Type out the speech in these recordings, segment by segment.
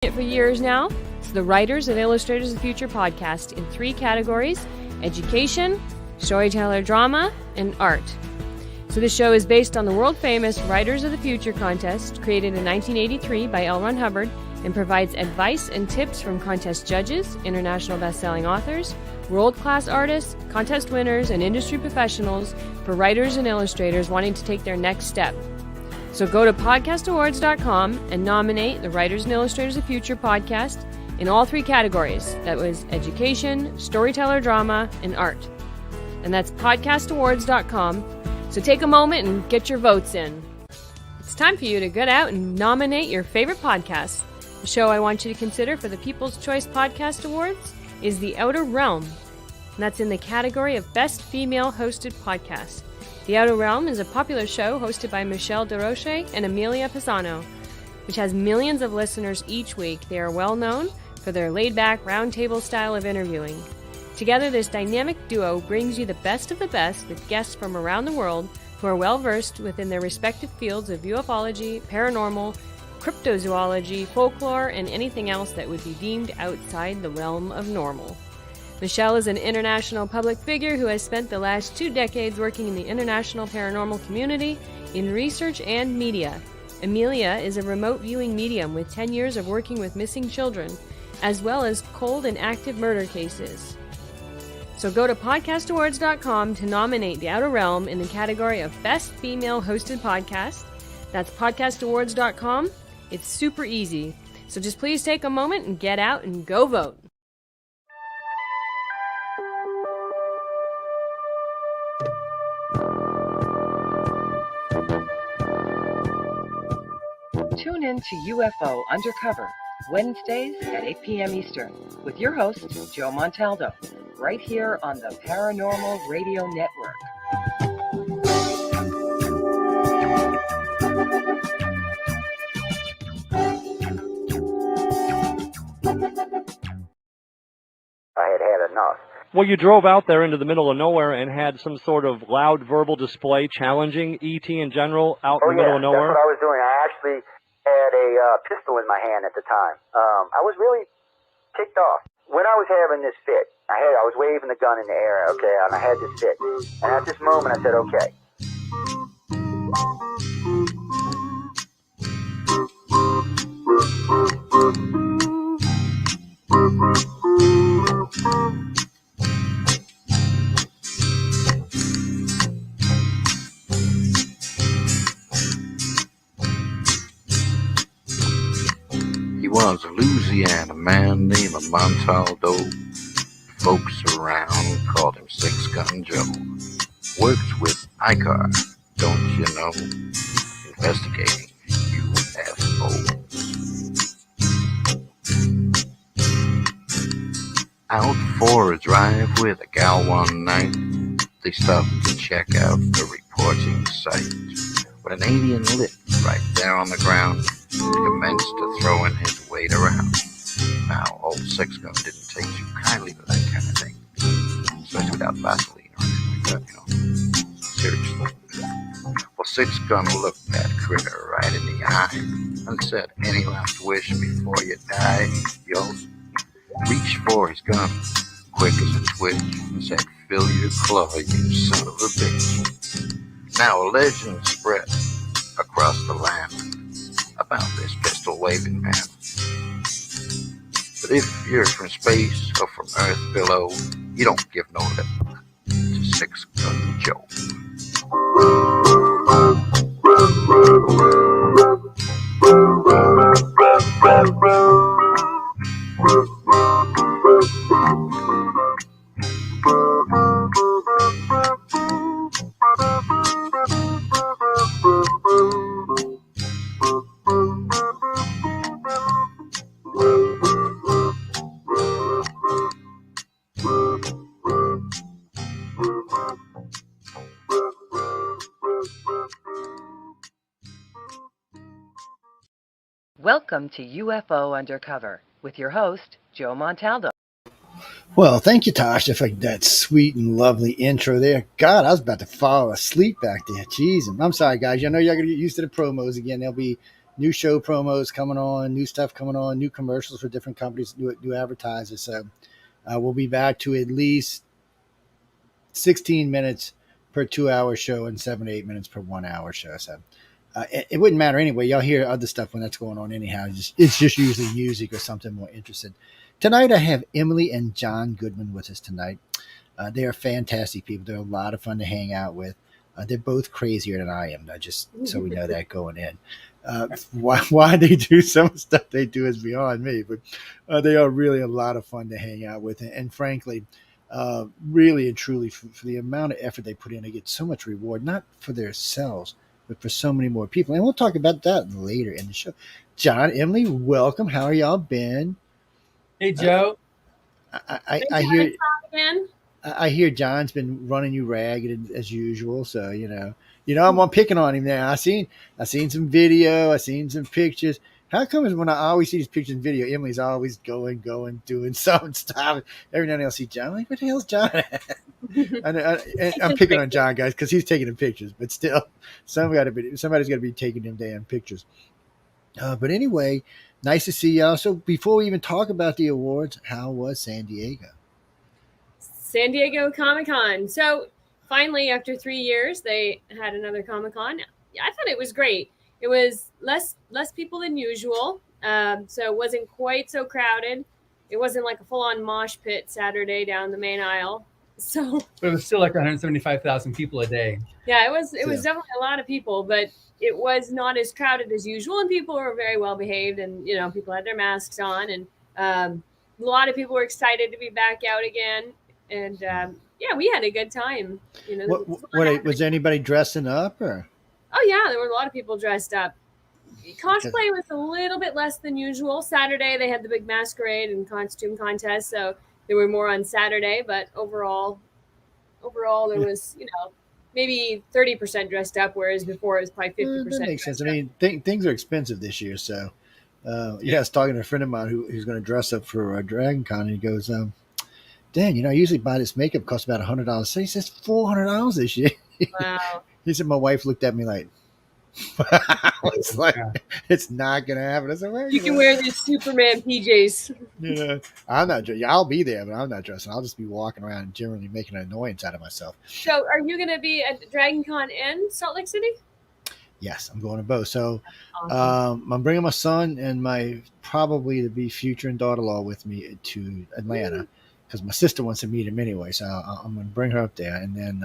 It for years now. It's the Writers and Illustrators of the Future podcast in 3 categories: education, storyteller drama, and art. So this show is based on the world-famous Writers of the Future contest created in 1983 by L. Ron Hubbard and provides advice and tips from contest judges, international best-selling authors, world-class artists, contest winners, and industry professionals for writers and illustrators wanting to take their next step. So go to podcastawards.com and nominate the Writers and Illustrators of the Future podcast in all 3 categories. That was education, storyteller drama, and art. And that's podcastawards.com. So take a moment and get your votes in. It's time for you to get out and nominate your favorite podcast. The show I want you to consider for the People's Choice Podcast Awards is The Outer Realm. And that's in the category of Best Female Hosted Podcast. The Outer Realm is a popular show hosted by Michelle DeRoche and Amelia Pisano, which has millions of listeners each week. They are well known for their laid-back, roundtable style of interviewing. Together, this dynamic duo brings you the best of the best with guests from around the world who are well-versed within their respective fields of ufology, paranormal, cryptozoology, folklore, and anything else that would be deemed outside the realm of normal. Michelle is an international public figure who has spent the last 2 decades working in the international paranormal community, in research and media. Amelia is a remote viewing medium with 10 years of working with missing children, as well as cold and active murder cases. So go to podcastawards.com to nominate The Outer Realm in the category of Best Female Hosted Podcast. That's podcastawards.com. It's super easy. So just please take a moment and get out and go vote. Tune in to UFO Undercover, Wednesdays at 8 p.m. Eastern, with your host, Joe Montaldo, right here on the Paranormal Radio Network. I had enough. Well, you drove out there into the middle of nowhere and had some sort of loud verbal display challenging ET in general out in the middle of nowhere? That's what I was doing. I actually had a pistol in my hand at the time. I was really ticked off. When I was having this fit, I was waving the gun in the air, okay, and I had this fit. And at this moment, I said, okay. He was a Louisiana man named Montaldo. Folks around called him Six Gun Joe. Worked with ICAR, don't you know? Investigating UFOs. Out for a drive with a gal one night, they stopped to check out the reporting site. When an alien lit right there on the ground, he commenced to throwing his weight around. Now, old Six Gun didn't take too kindly to that kind of thing, especially without Vaseline or anything like that, Seriously. Well, Six Gun looked that critter right in the eye and said, "Any last wish before you die?" Yo, reached for his gun, quick as a twitch, and said, "Fill your claw, you son of a bitch." Now a legend spread across the land about this pistol-waving man. But if you're from space or from Earth below, you don't give no lip to Six Gun Joe. Welcome to UFO Undercover with your host, Joe Montaldo. Well, thank you, Tasha, for that sweet and lovely intro there. God, I was about to fall asleep back there. Jeez, I'm sorry, guys. I know y'all going to get used to the promos again. They'll be new show promos coming on, new stuff coming on, new commercials for different companies, new advertisers. So we'll be back to at least 16 minutes per 2 hour show and 7 to 8 minutes per 1 hour show. So it wouldn't matter anyway. Y'all hear other stuff when that's going on anyhow. It's just usually music or something more interesting. Tonight I have Emily and John Goodwin with us tonight. They are fantastic people. They're a lot of fun to hang out with. They're both crazier than I am, though, just so we know that going in. Why they do some of the stuff they do is beyond me, but they are really a lot of fun to hang out with. And frankly, really and truly, for the amount of effort they put in, they get so much reward, not for themselves, but for so many more people. And we'll talk about that later in the show. John, Emily, welcome. How are y'all been? Hey, Joe. I hear John's been running you ragged as usual. So, I'm picking on him now. I seen some video. I seen some pictures. How come when I always see these pictures and video, Emily's always going, doing some stuff. Every now and then I'll see John. I'm like, what the hell's John at? I'm picking on John, guys, because he's taking the pictures. But still, somebody's got to be taking them damn pictures. But anyway, nice to see y'all. So before we even talk about the awards, how was San Diego? San Diego Comic-Con. So finally, after 3 years, they had another Comic-Con. I thought it was great. It was less people than usual, so it wasn't quite so crowded. It wasn't like a full-on mosh pit Saturday down the main aisle. So, but it was still like 175,000 people a day. Yeah, it was definitely a lot of people, but it was not as crowded as usual, and people were very well behaved, and people had their masks on, and a lot of people were excited to be back out again. And we had a good time. Was anybody dressing up or? Oh yeah, there were a lot of people dressed up. Cosplay was a little bit less than usual. Saturday they had the big masquerade and costume contest, so there were more on Saturday. But overall there was maybe 30% dressed up, whereas before it was probably 50%. That makes sense. I mean, things are expensive this year, so I was talking to a friend of mine who's going to dress up for Dragon Con, and he goes, Dan, I usually buy this makeup, costs about $100. So he says $400 this year. Wow. He said, my wife looked at me like, it's not going to happen. I said, well, you can wear these Superman PJs. I'm not dressing. I'll be there, but I'm not dressing. I'll just be walking around and generally making an annoyance out of myself. So are you going to be at Dragon Con in Salt Lake City? Yes, I'm going to both. So Awesome. I'm bringing my son and my probably to be future and daughter-in-law with me to Atlanta. Because my sister wants to meet him anyway, so I'm going to bring her up there, and then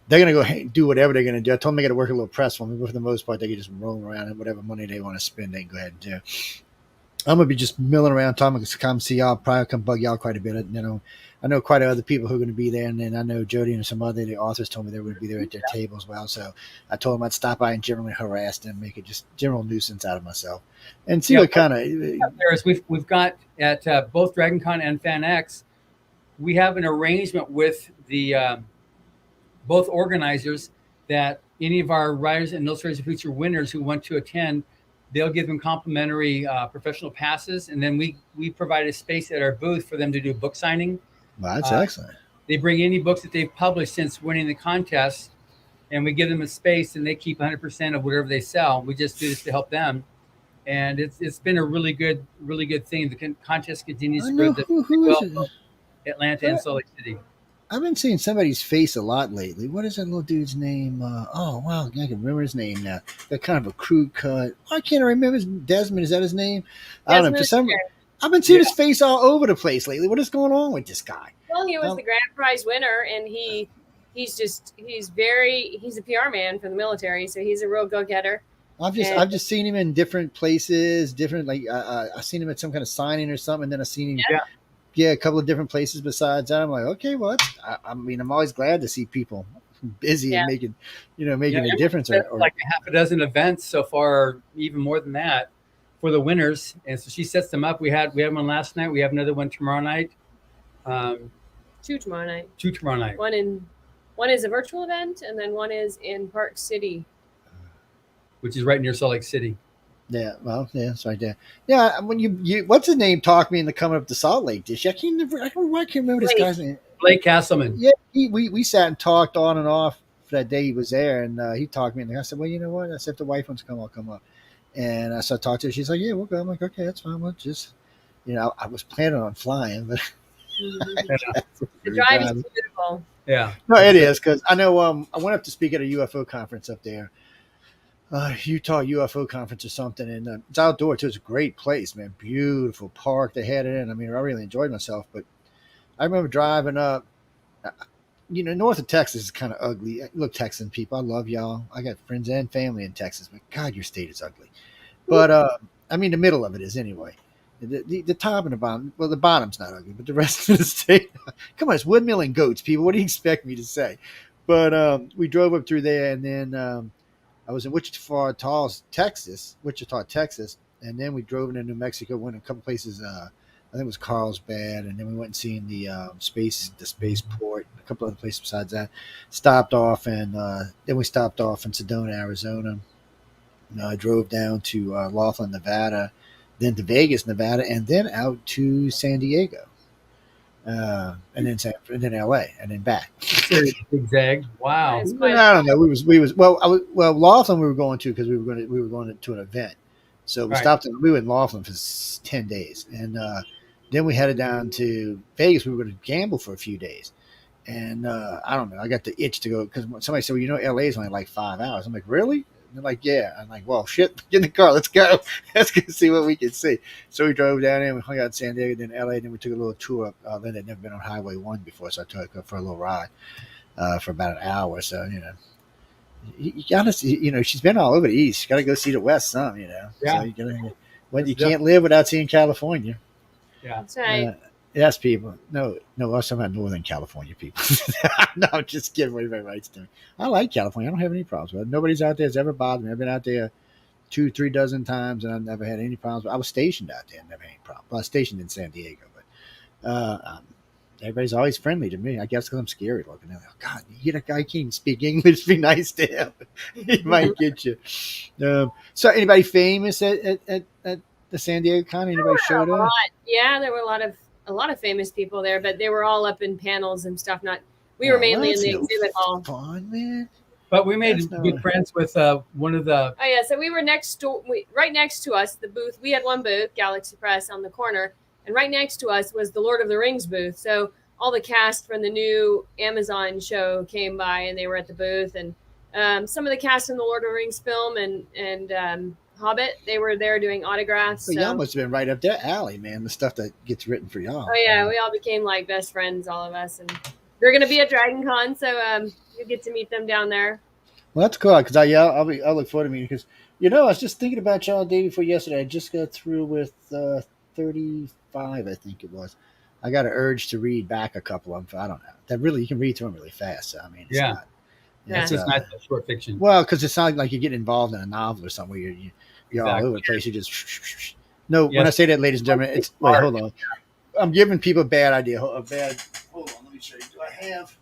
they're going to go do whatever they're going to do. I told them they got to work a little press for me, but for the most part, they can just roam around and whatever money they want to spend, they can go ahead and do. I'm going to be just milling around, talking to come see y'all, probably come bug y'all quite a bit. I know quite a other people who are going to be there, and then I know Jody and some other the authors told me they would be there at their table as well. So I told them I'd stop by and generally harass them, make it just general nuisance out of myself, and see what kind of. We've got at both Dragon Con and FanX, we have an arrangement with the both organizers that any of our writers and illustrators of future winners who want to attend, they'll give them complimentary professional passes, and then we provide a space at our booth for them to do book signing. Wow, that's excellent. They bring any books that they've published since winning the contest, and we give them a space, and they keep 100% of whatever they sell. We just do this to help them, and it's been a really good thing. The contest continues to grow. Who is it? Atlanta and Salt Lake City. I've been seeing somebody's face a lot lately. What is that little dude's name? Oh, wow, I can remember his name now. Got kind of a crude cut. Why can't I remember? Desmond, is that his name? I don't know. For some, I've been seeing his face all over the place lately. What is going on with this guy? Well, he was the grand prize winner, and he's a PR man for the military, so he's a real go-getter. I've just seen him in different places, I seen him at some kind of signing or something, and then I seen him a couple of different places besides that. I'm like, okay, well, I'm always glad to see people busy and making a difference. Like a half a dozen events so far, even more than that, for the winners. And so she sets them up. We had one last night. We have another one tomorrow night. Two tomorrow night. One is a virtual event, and then one is in Park City, which is right near Salt Lake City. Yeah, well, yeah, it's right there. Yeah, when you what's his name talked me into coming up to Salt Lake dish. I can't remember this guy's name. Blake Castleman. Yeah, we sat and talked on and off for that day he was there, and he talked me. And I said, well, you know what? I said, if the wife wants to come, I'll come up. And so I talked to her. She's like, "Yeah, we'll go." I'm like, "Okay, that's fine. We'll just, I was planning on flying, but The drive is beautiful. Yeah. no, it is because I know. I went up to speak at a UFO conference up there, Utah UFO conference or something, and it's outdoor too. It's a great place, man. Beautiful park they had it in. I mean, I really enjoyed myself. But I remember driving up. North of Texas is kind of ugly. Look, Texan people, I love y'all. I got friends and family in Texas, but God, your state is ugly. But I mean, the middle of it is anyway. The top and the bottom. Well, the bottom's not ugly, but the rest of the state. Come on, it's windmill and goats, people. What do you expect me to say? But we drove up through there, and then I was in Wichita, Texas, and then we drove into New Mexico. Went a couple places. I think it was Carlsbad, and then we went and seen the spaceport, a couple other places besides that. Stopped off, and then we stopped off in Sedona, Arizona. I drove down to Laughlin, Nevada, then to Vegas, Nevada, and then out to San Diego, and then LA, and then back. Zigzag. Wow. I don't know. Laughlin we were going to because we were going to an event. So we stopped. We were in Laughlin for 10 days, and then we headed down to Vegas. We were going to gamble for a few days, and I don't know. I got the itch to go because somebody said, "Well, LA is only like 5 hours." I'm like, "Really?" And they're like, "Yeah." I'm like, "Well, shit, get in the car. Let's go. Let's go see what we can see." So we drove down there. We hung out in San Diego, then LA. Then we took a little tour up. Then I'd never been on Highway 1 before, so I took her for a little ride for about an hour. So you gotta see, she's been all over the East. You gotta go see the West some, Yeah. So you can't live without seeing California. Yeah. That's right. Yes, people. No, I was talking about Northern California people. No, I'm just kidding. Everybody writes to me. I like California. I don't have any problems with it. Nobody's out there has ever bothered me. I've been out there 2-3 dozen times, and I've never had any problems. I was stationed out there and never had any problems. Well, I was stationed in San Diego, but everybody's always friendly to me. I guess because I'm scary looking. They're like, "Oh, God, you get a guy can't speak English. Be nice to him. He might get you." So, anybody famous at the San Diego Con? Anybody showed up? Yeah, there were a lot of famous people there, but they were all up in panels and stuff. We were mainly in the exhibit hall. Fun, man. But we made good friends with one of the. Oh yeah, so we were next door, right next to us. The booth, we had one booth, Galaxy Press, on the corner. And right next to us was the Lord of the Rings booth. So all the cast from the new Amazon show came by, and they were at the booth. And some of the cast from the Lord of the Rings film and Hobbit, they were there doing autographs. So y'all must have been right up their alley, man. The stuff that gets written for y'all. Oh yeah, we all became like best friends, all of us. And they're going to be at Dragon Con, so you get to meet them down there. Well, that's cool because I'll look forward to meeting because I was just thinking about y'all the day before yesterday. I just got through with 35, I think it was. I got an urge to read back a couple of them. I don't know. That really, you can read through them really fast. So, I mean, it's not. It's just nice short fiction. Well, because it's not like you get involved in a novel or something where you're all over the place. You just no. Yes. When I say that, ladies and gentlemen, it's wait. Hold on. I'm giving people a bad idea. Hold on. Let me show you. Do I have?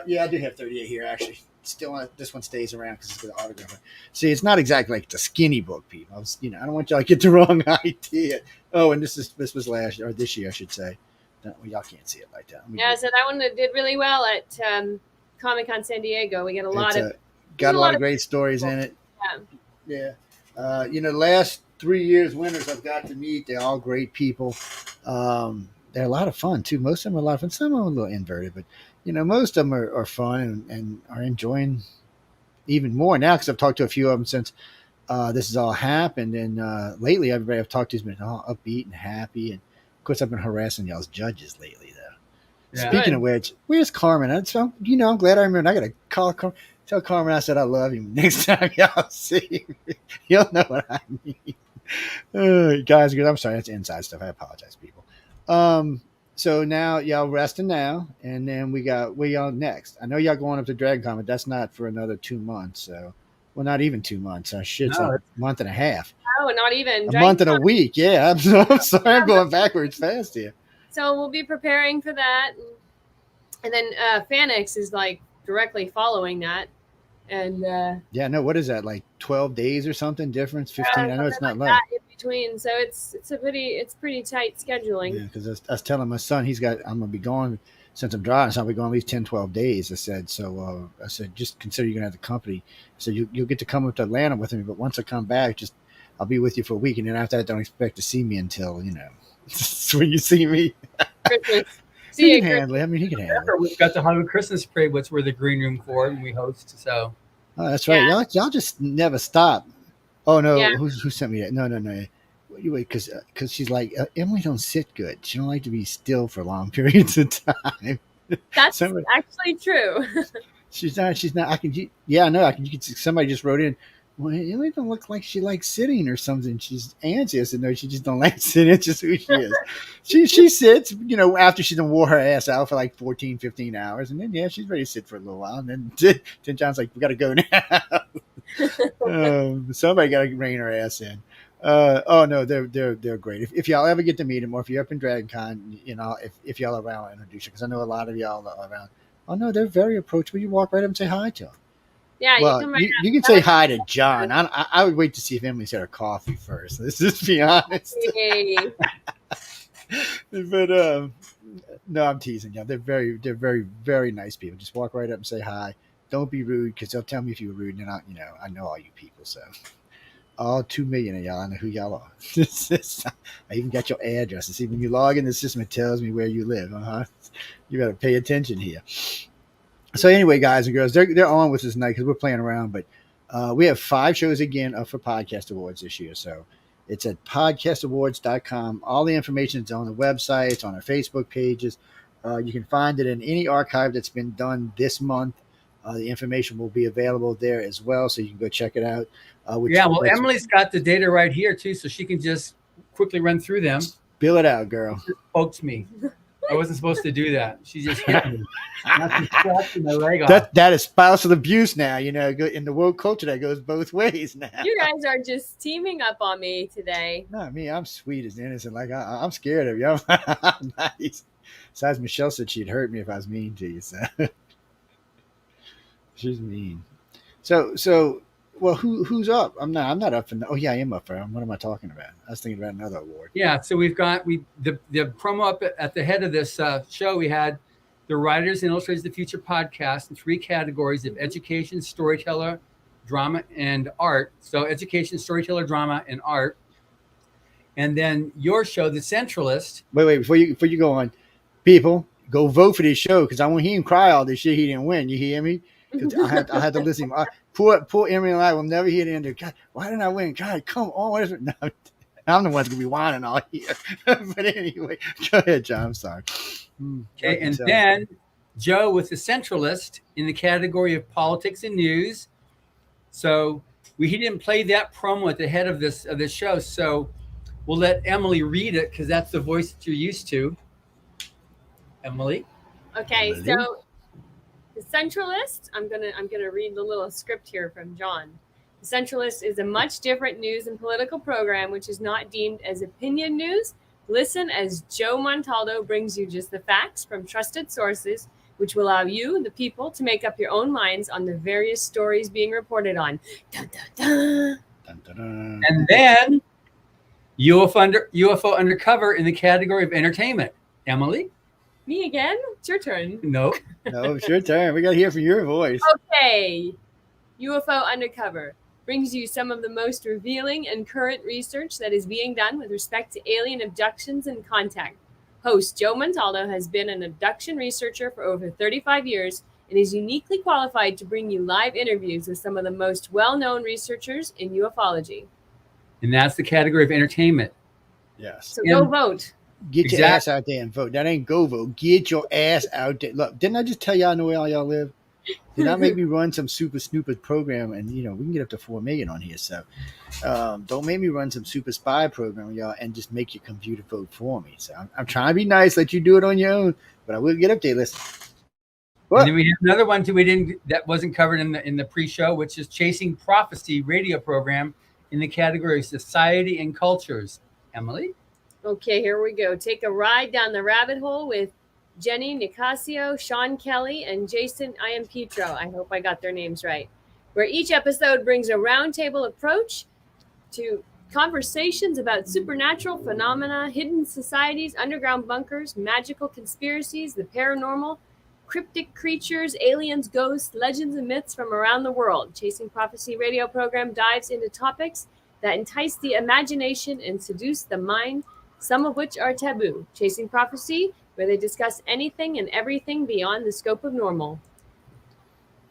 Yeah, I do have 38 here actually. Still, this one stays around because it's got an autograph. See, it's not exactly like the skinny book, people. I don't want y'all to get the wrong idea. Oh, and this was last year or this year, I should say. No, well, y'all can't see it like that. Yeah, so that one did really well at Comic-Con San Diego. We got a lot of great stories in it. Yeah. The last 3 years winners I've got to meet, they're all great people. They're a lot of fun too. Most of them are a lot of fun. Some are a little inverted, but most of them are fun and are enjoying even more now because I've talked to a few of them since this has all happened. And lately, everybody I've talked to has been all upbeat and happy. And of course, I've been harassing y'all's judges lately, though. Yeah. Speaking of which, where's Carmen? I'm glad I remember. I got to call Carmen. Tell Carmen I said I love him. Next time y'all see him, you'll know what I mean. Guys, I'm sorry. That's inside stuff. I apologize, people. So now y'all resting now, and then where y'all next. I know y'all going up to Dragon Con, but that's not for another 2 months. So, well, not even 2 months. It's a month and a half. Oh, not even. A month and a week. Yeah, I'm sorry. I'm going backwards fast here. So we'll be preparing for that. And then FanX is like directly following that. And what is that, like 12 days or something difference? 15? I know it's not like in between, so it's pretty tight scheduling. Yeah, because I was telling my son I'm gonna be gone since I'm driving, so I'll be going at least 10, 12 days. I said, so I said, just consider you're going to have the company. So you'll get to come up to Atlanta with me, but once I come back, I'll be with you for a week. And then after that, don't expect to see me until, when you see me. Christmas. He See can you. handle it. I mean, he can handle it. We've got the Hollywood Christmas Parade, which we're the green room for, and we host. So Oh, that's right. Yeah. Y'all just never stop. Oh, no. Yeah. Who sent me that? No. You wait, because she's like, Emily don't sit good. She don't like to be still for long periods of time. That's Somebody- actually true. She's not. I can. Yeah, I know. Somebody just wrote in. Well, Emily don't look like she likes sitting or something. She's antsy. I said, no, she just don't like sitting. It's just who she is. she sits, after she's done wore her ass out for like 14, 15 hours. And then, yeah, she's ready to sit for a little while. And then John's like, we got to go now. Somebody got to rein her ass in. Oh, no, they're great. If y'all ever get to meet them, or if you're up in Dragon Con, if y'all are around, I'll introduce you. Because I know a lot of y'all are around. Oh, no, they're very approachable. You walk right up and say hi to them. Yeah, Well, you come right you can say hi to John. I would wait to see if Emily's had her coffee first. Let's just be honest. Yay. But no, I'm teasing you. They're very, very nice people. Just walk right up and say hi. Don't be rude, because they'll tell me if you're rude, and I know all you people. So all 2 million of y'all, I know who y'all are. I even got your address. See, when you log in the system, it tells me where you live. You got to pay attention here. So anyway, guys and girls, they're on with us tonight because we're playing around. But we have 5 shows again up for Podcast Awards this year. So it's at podcastawards.com. All the information is on the website. It's on our Facebook pages. You can find it in any archive that's been done this month. The information will be available there as well, so you can go check it out. Emily's got the data right here too, so she can just quickly run through them. Bill it out, girl. She poked me. I wasn't supposed to do that. She just hit me. My leg off. That is spousal abuse now. In the woke culture, that goes both ways now. You guys are just teaming up on me today. Not me. I'm sweet as innocent. Like I'm scared of you. I'm nice. Besides, Michelle said she'd hurt me if I was mean to you. So she's mean. So. Well, who's up? I'm not up for. Oh yeah, I am up for. What am I talking about? I was thinking about another award. Yeah, so we've got the promo up at the head of this show. We had the Writers and Illustrators of the Future podcast in 3 categories of education, storyteller, drama, and art. So education, storyteller, drama, and art. And then your show, The Centralist. Wait, before you go on, people, go vote for this show, because I want to hear him cry all this shit he didn't win. You hear me? I had to listen. Poor Emily and I will never hear the end of, God, why didn't I win? God, come on. What is it? No, I'm the one that's going to be whining all year. But anyway, go ahead, John. I'm sorry. Okay, and then Joe with The Centralist in the category of politics and news. So he didn't play that promo at the head of this show. So we'll let Emily read it, because that's the voice that you're used to. Emily? Okay, so The Centralist, I'm gonna read the little script here from John. The Centralist is a much different news and political program which is not deemed as opinion news. Listen as Joe Montaldo brings you just the facts from trusted sources, which will allow you, the people, to make up your own minds on the various stories being reported on. Dun, dun, dun. Dun, dun, dun. And then UFO Undercover in the category of entertainment. Emily? Me again? It's your turn. No. No, it's your turn. We got to hear from your voice. Okay. UFO Undercover brings you some of the most revealing and current research that is being done with respect to alien abductions and contact. Host Joe Montaldo has been an abduction researcher for over 35 years and is uniquely qualified to bring you live interviews with some of the most well-known researchers in ufology. And that's the category of entertainment. Yes. So go vote. Get your ass out there and vote. That ain't go vote. Get your ass out there. Look, didn't I just tell y'all I know where all y'all live? Did I make me run some super snoopers program? And, we can get up to 4 million on here. So don't make me run some super spy program, y'all, and just make your computer vote for me. So I'm trying to be nice, let you do it on your own, but I will get up there. Listen. And then we have another one too that wasn't covered in the pre-show, which is Chasing Prophecy radio program in the category of society and cultures. Emily? Okay, here we go. Take a ride down the rabbit hole with Jenny Nicasio, Sean Kelly, and Jason Iampietro. I hope I got their names right. Where each episode brings a roundtable approach to Conversations about supernatural phenomena, hidden societies, underground bunkers, magical conspiracies, the paranormal, cryptic creatures, aliens, ghosts, legends, and myths from around the world. Chasing Prophecy radio program dives into topics that entice the imagination and seduce the mind, some of which are taboo. Chasing Prophecy, where they discuss anything and everything beyond the scope of normal.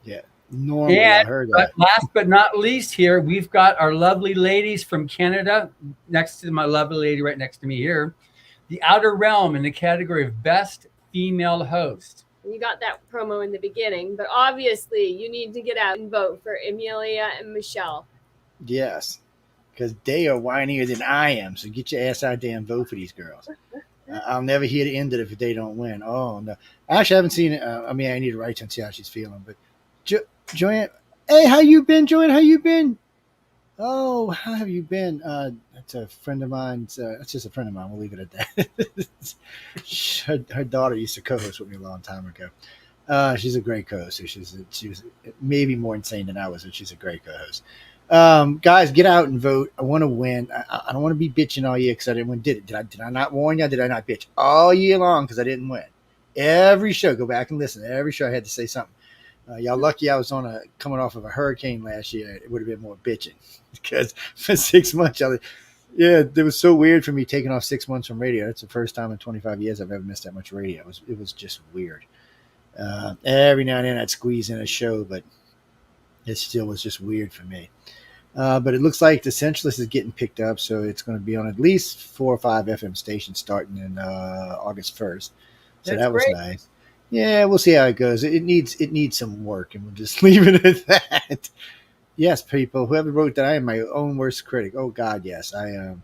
Yeah. Normally, I heard that. Last but not least here, we've got our lovely ladies from Canada next to my lovely lady right next to me here. The Outer Realm in the category of Best Female Host. You got that promo in the beginning, but obviously you need to get out and vote for Emilia and Michelle. Yes, because they are whinier than I am. So get your ass out there and vote for these girls. I'll never hear the end of it if they don't win. Oh, no. Actually, I haven't seen it. I need to write to and see how she's feeling. But Joanne, hey, how you been, Joanne? How you been? Oh, how have you been? That's a friend of mine. That's just a friend of mine. We'll leave it at that. her daughter used to co-host with me a long time ago. She's a great co-host. She was maybe more insane than I was, but she's a great co-host. Guys, get out and vote. I want to win. I don't want to be bitching all year because I didn't win. Did I not warn you? Did I not bitch all year long because I didn't win? Every show, go back and listen. Every show I had to say something. Y'all lucky I was coming off of a hurricane last year. It would have been more bitching because for 6 months, it was so weird for me taking off 6 months from radio. That's the first time in 25 years I've ever missed that much radio. It was just weird. Every now and then I'd squeeze in a show, but it still was just weird for me. But it looks like the Centralist is getting picked up, so it's going to be on at least 4 or 5 FM stations starting in August 1st. So that was nice. Yeah, we'll see how it goes. It needs some work, and we'll just leave it at that. Yes, people, whoever wrote that, I am my own worst critic. Oh God, yes, I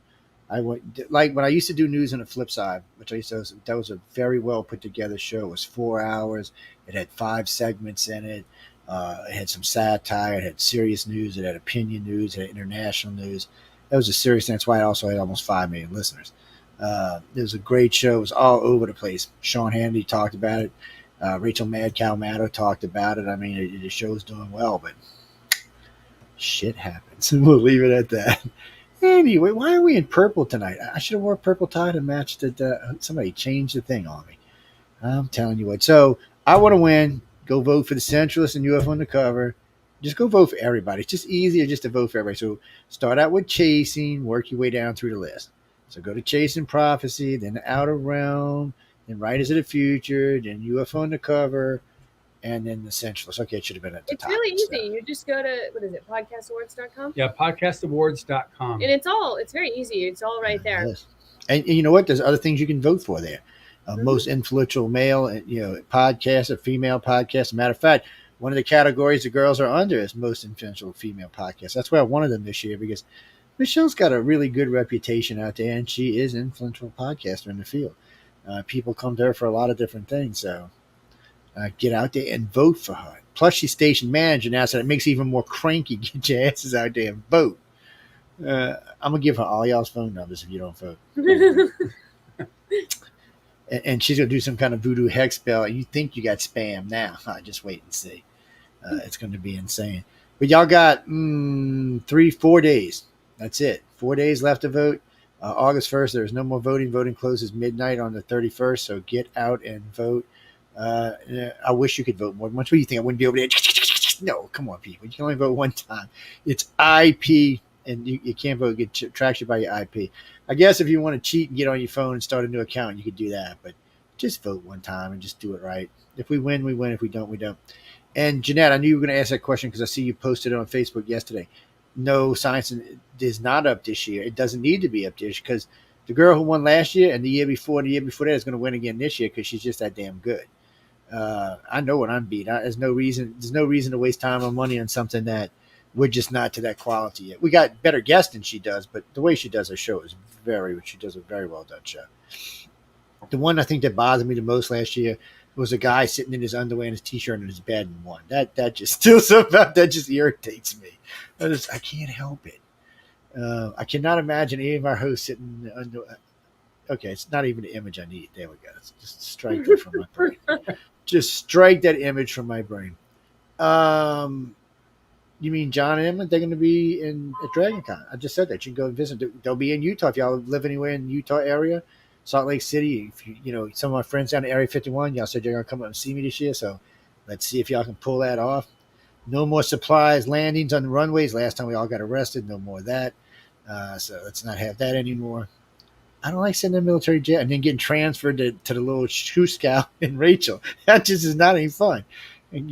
went like when I used to do news on the flip side, which that was a very well put together show. It was 4 hours. It had 5 segments in it. It had some satire. It had serious news. It had opinion news. It had international news. That was a serious thing. That's why it also had almost 5 million listeners. It was a great show. It was all over the place. Sean Hannity talked about it. Rachel Mad Cow Maddow talked about it. I mean, the show's doing well, but shit happens. We'll leave it at that. Anyway, why are we in purple tonight? I should have wore a purple tie to match that. Somebody changed the thing on me. I'm telling you what. So I want to win. Go vote for the Centralist and UFO Undercover. Just go vote for everybody. It's just easier just to vote for everybody. So start out with Chasing, work your way down through the list. So go to Chasing Prophecy, then the Outer Realm, then Writers of the Future, then UFO Undercover, and then the Centralist. Okay, it should have been at the top. It's really easy. You just go to, podcastawards.com? Yeah, podcastawards.com. And it's very easy. It's all right there. Yes. And you know what? There's other things you can vote for there. Most influential male, podcast, or female podcast. As a matter of fact, one of the categories the girls are under is most influential female podcast. That's why I wanted them this year, because Michelle's got a really good reputation out there, and she is an influential podcaster in the field. People come to her for a lot of different things, so get out there and vote for her. Plus, she's station manager now, so it makes it even more cranky. Get your asses out there and vote. I'm going to give her all y'all's phone numbers if you don't vote. And she's going to do some kind of voodoo hex spell, and you think you got spam now. Just wait and see. It's going to be insane. But y'all got 4 days. That's it. 4 days left to vote. August 1st, there's no more voting. Voting closes midnight on the 31st, so get out and vote. I wish you could vote more. What do you think? I wouldn't be able to. No, come on, people. You can only vote one time. It's IP, and you can't vote. It tracks you by your IP. I guess if you want to cheat and get on your phone and start a new account, you could do that. But just vote one time and just do it right. If we win, we win. If we don't, we don't. And Jeanette, I knew you were going to ask that question because I see you posted it on Facebook yesterday. No, Science is not up this year. It doesn't need to be up this year because the girl who won last year and the year before that is going to win again this year because she's just that damn good. I know what I'm beat. There's no reason to waste time or money on something that we're just not to that quality yet. We got better guests than she does, but the way she does her show she does a very well done show. The one I think that bothered me the most last year was a guy sitting in his underwear and his t-shirt in his bed and won. That just still somehow that just irritates me. I can't help it. I cannot imagine any of our hosts sitting under. Okay, it's not even the image I need. There we go. Just strike that from my brain. Just strike that image from my brain. You mean John and Emily? They're going to be at DragonCon. I just said that. You can go and visit. They'll be in Utah if y'all live anywhere in the Utah area, Salt Lake City. If some of my friends down in Area 51, y'all said you're going to come up and see me this year. So let's see if y'all can pull that off. No more supplies landings on the runways. Last time we all got arrested. No more of that. So let's not have that anymore. I don't like sending a military jet and then getting transferred to the little shoe scout in Rachel. That just is not any fun. And,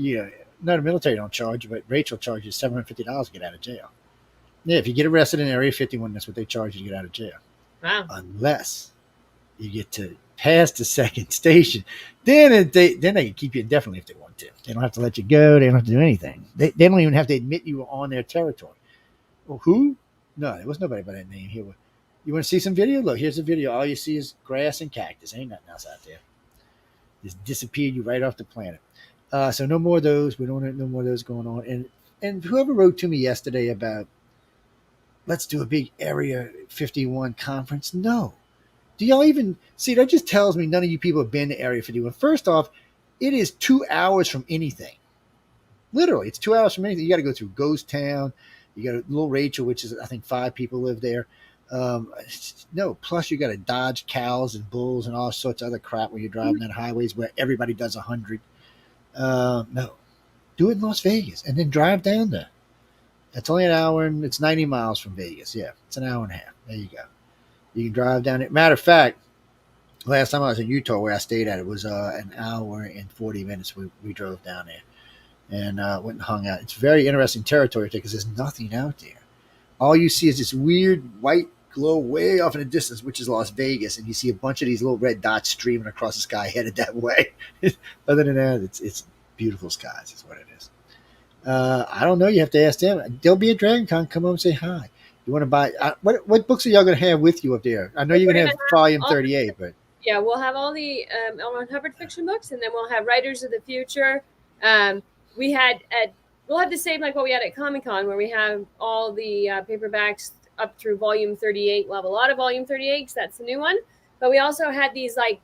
no, the military don't charge you, but Rachel charges $750 to get out of jail. Yeah, if you get arrested in Area 51, that's what they charge you to get out of jail. Wow. Unless you get to pass the second station. Then they can keep you indefinitely if they want to. They don't have to let you go. They don't have to do anything. They don't even have to admit you were on their territory. Well, who? No, there was nobody by that name here. You want to see some video? Look, here's the video. All you see is grass and cactus. Ain't nothing else out there. Just disappeared you right off the planet. So no more of those. We don't want no more of those going on. And whoever wrote to me yesterday about let's do a big Area 51 conference. No. Do y'all even see? That just tells me none of you people have been to Area 51. First off, it is 2 hours from anything. Literally, it's 2 hours from anything. You got to go through Ghost Town. You got a Little Rachel, which is I think 5 people live there. No, plus you got to dodge cows and bulls and all sorts of other crap when you're driving on highways where everybody does 100. No, do it in Las Vegas and then drive down there. It's only an hour and it's 90 miles from Vegas. Yeah, it's an hour and a half. There you go. You can drive down it. Matter of fact, last time I was in Utah where I stayed at, it was an hour and 40 minutes. We drove down there and went and hung out. It's very interesting territory because there's nothing out there. All you see is this weird white glow way off in the distance, which is Las Vegas, and you see a bunch of these little red dots streaming across the sky headed that way. Other than that, it's beautiful skies is what it is. I don't know. You have to ask them. There'll be a DragonCon. Come over and say hi. You want to buy? What books are y'all going to have with you up there? I know you're going to have volume 38, but yeah, we'll have all the L. Ron Hubbard fiction books, and then we'll have Writers of the Future. We'll have the same like what we had at Comic-Con, where we have all the paperbacks up through volume 38. We'll have a lot of volume 38 because that's the new one. But we also had these like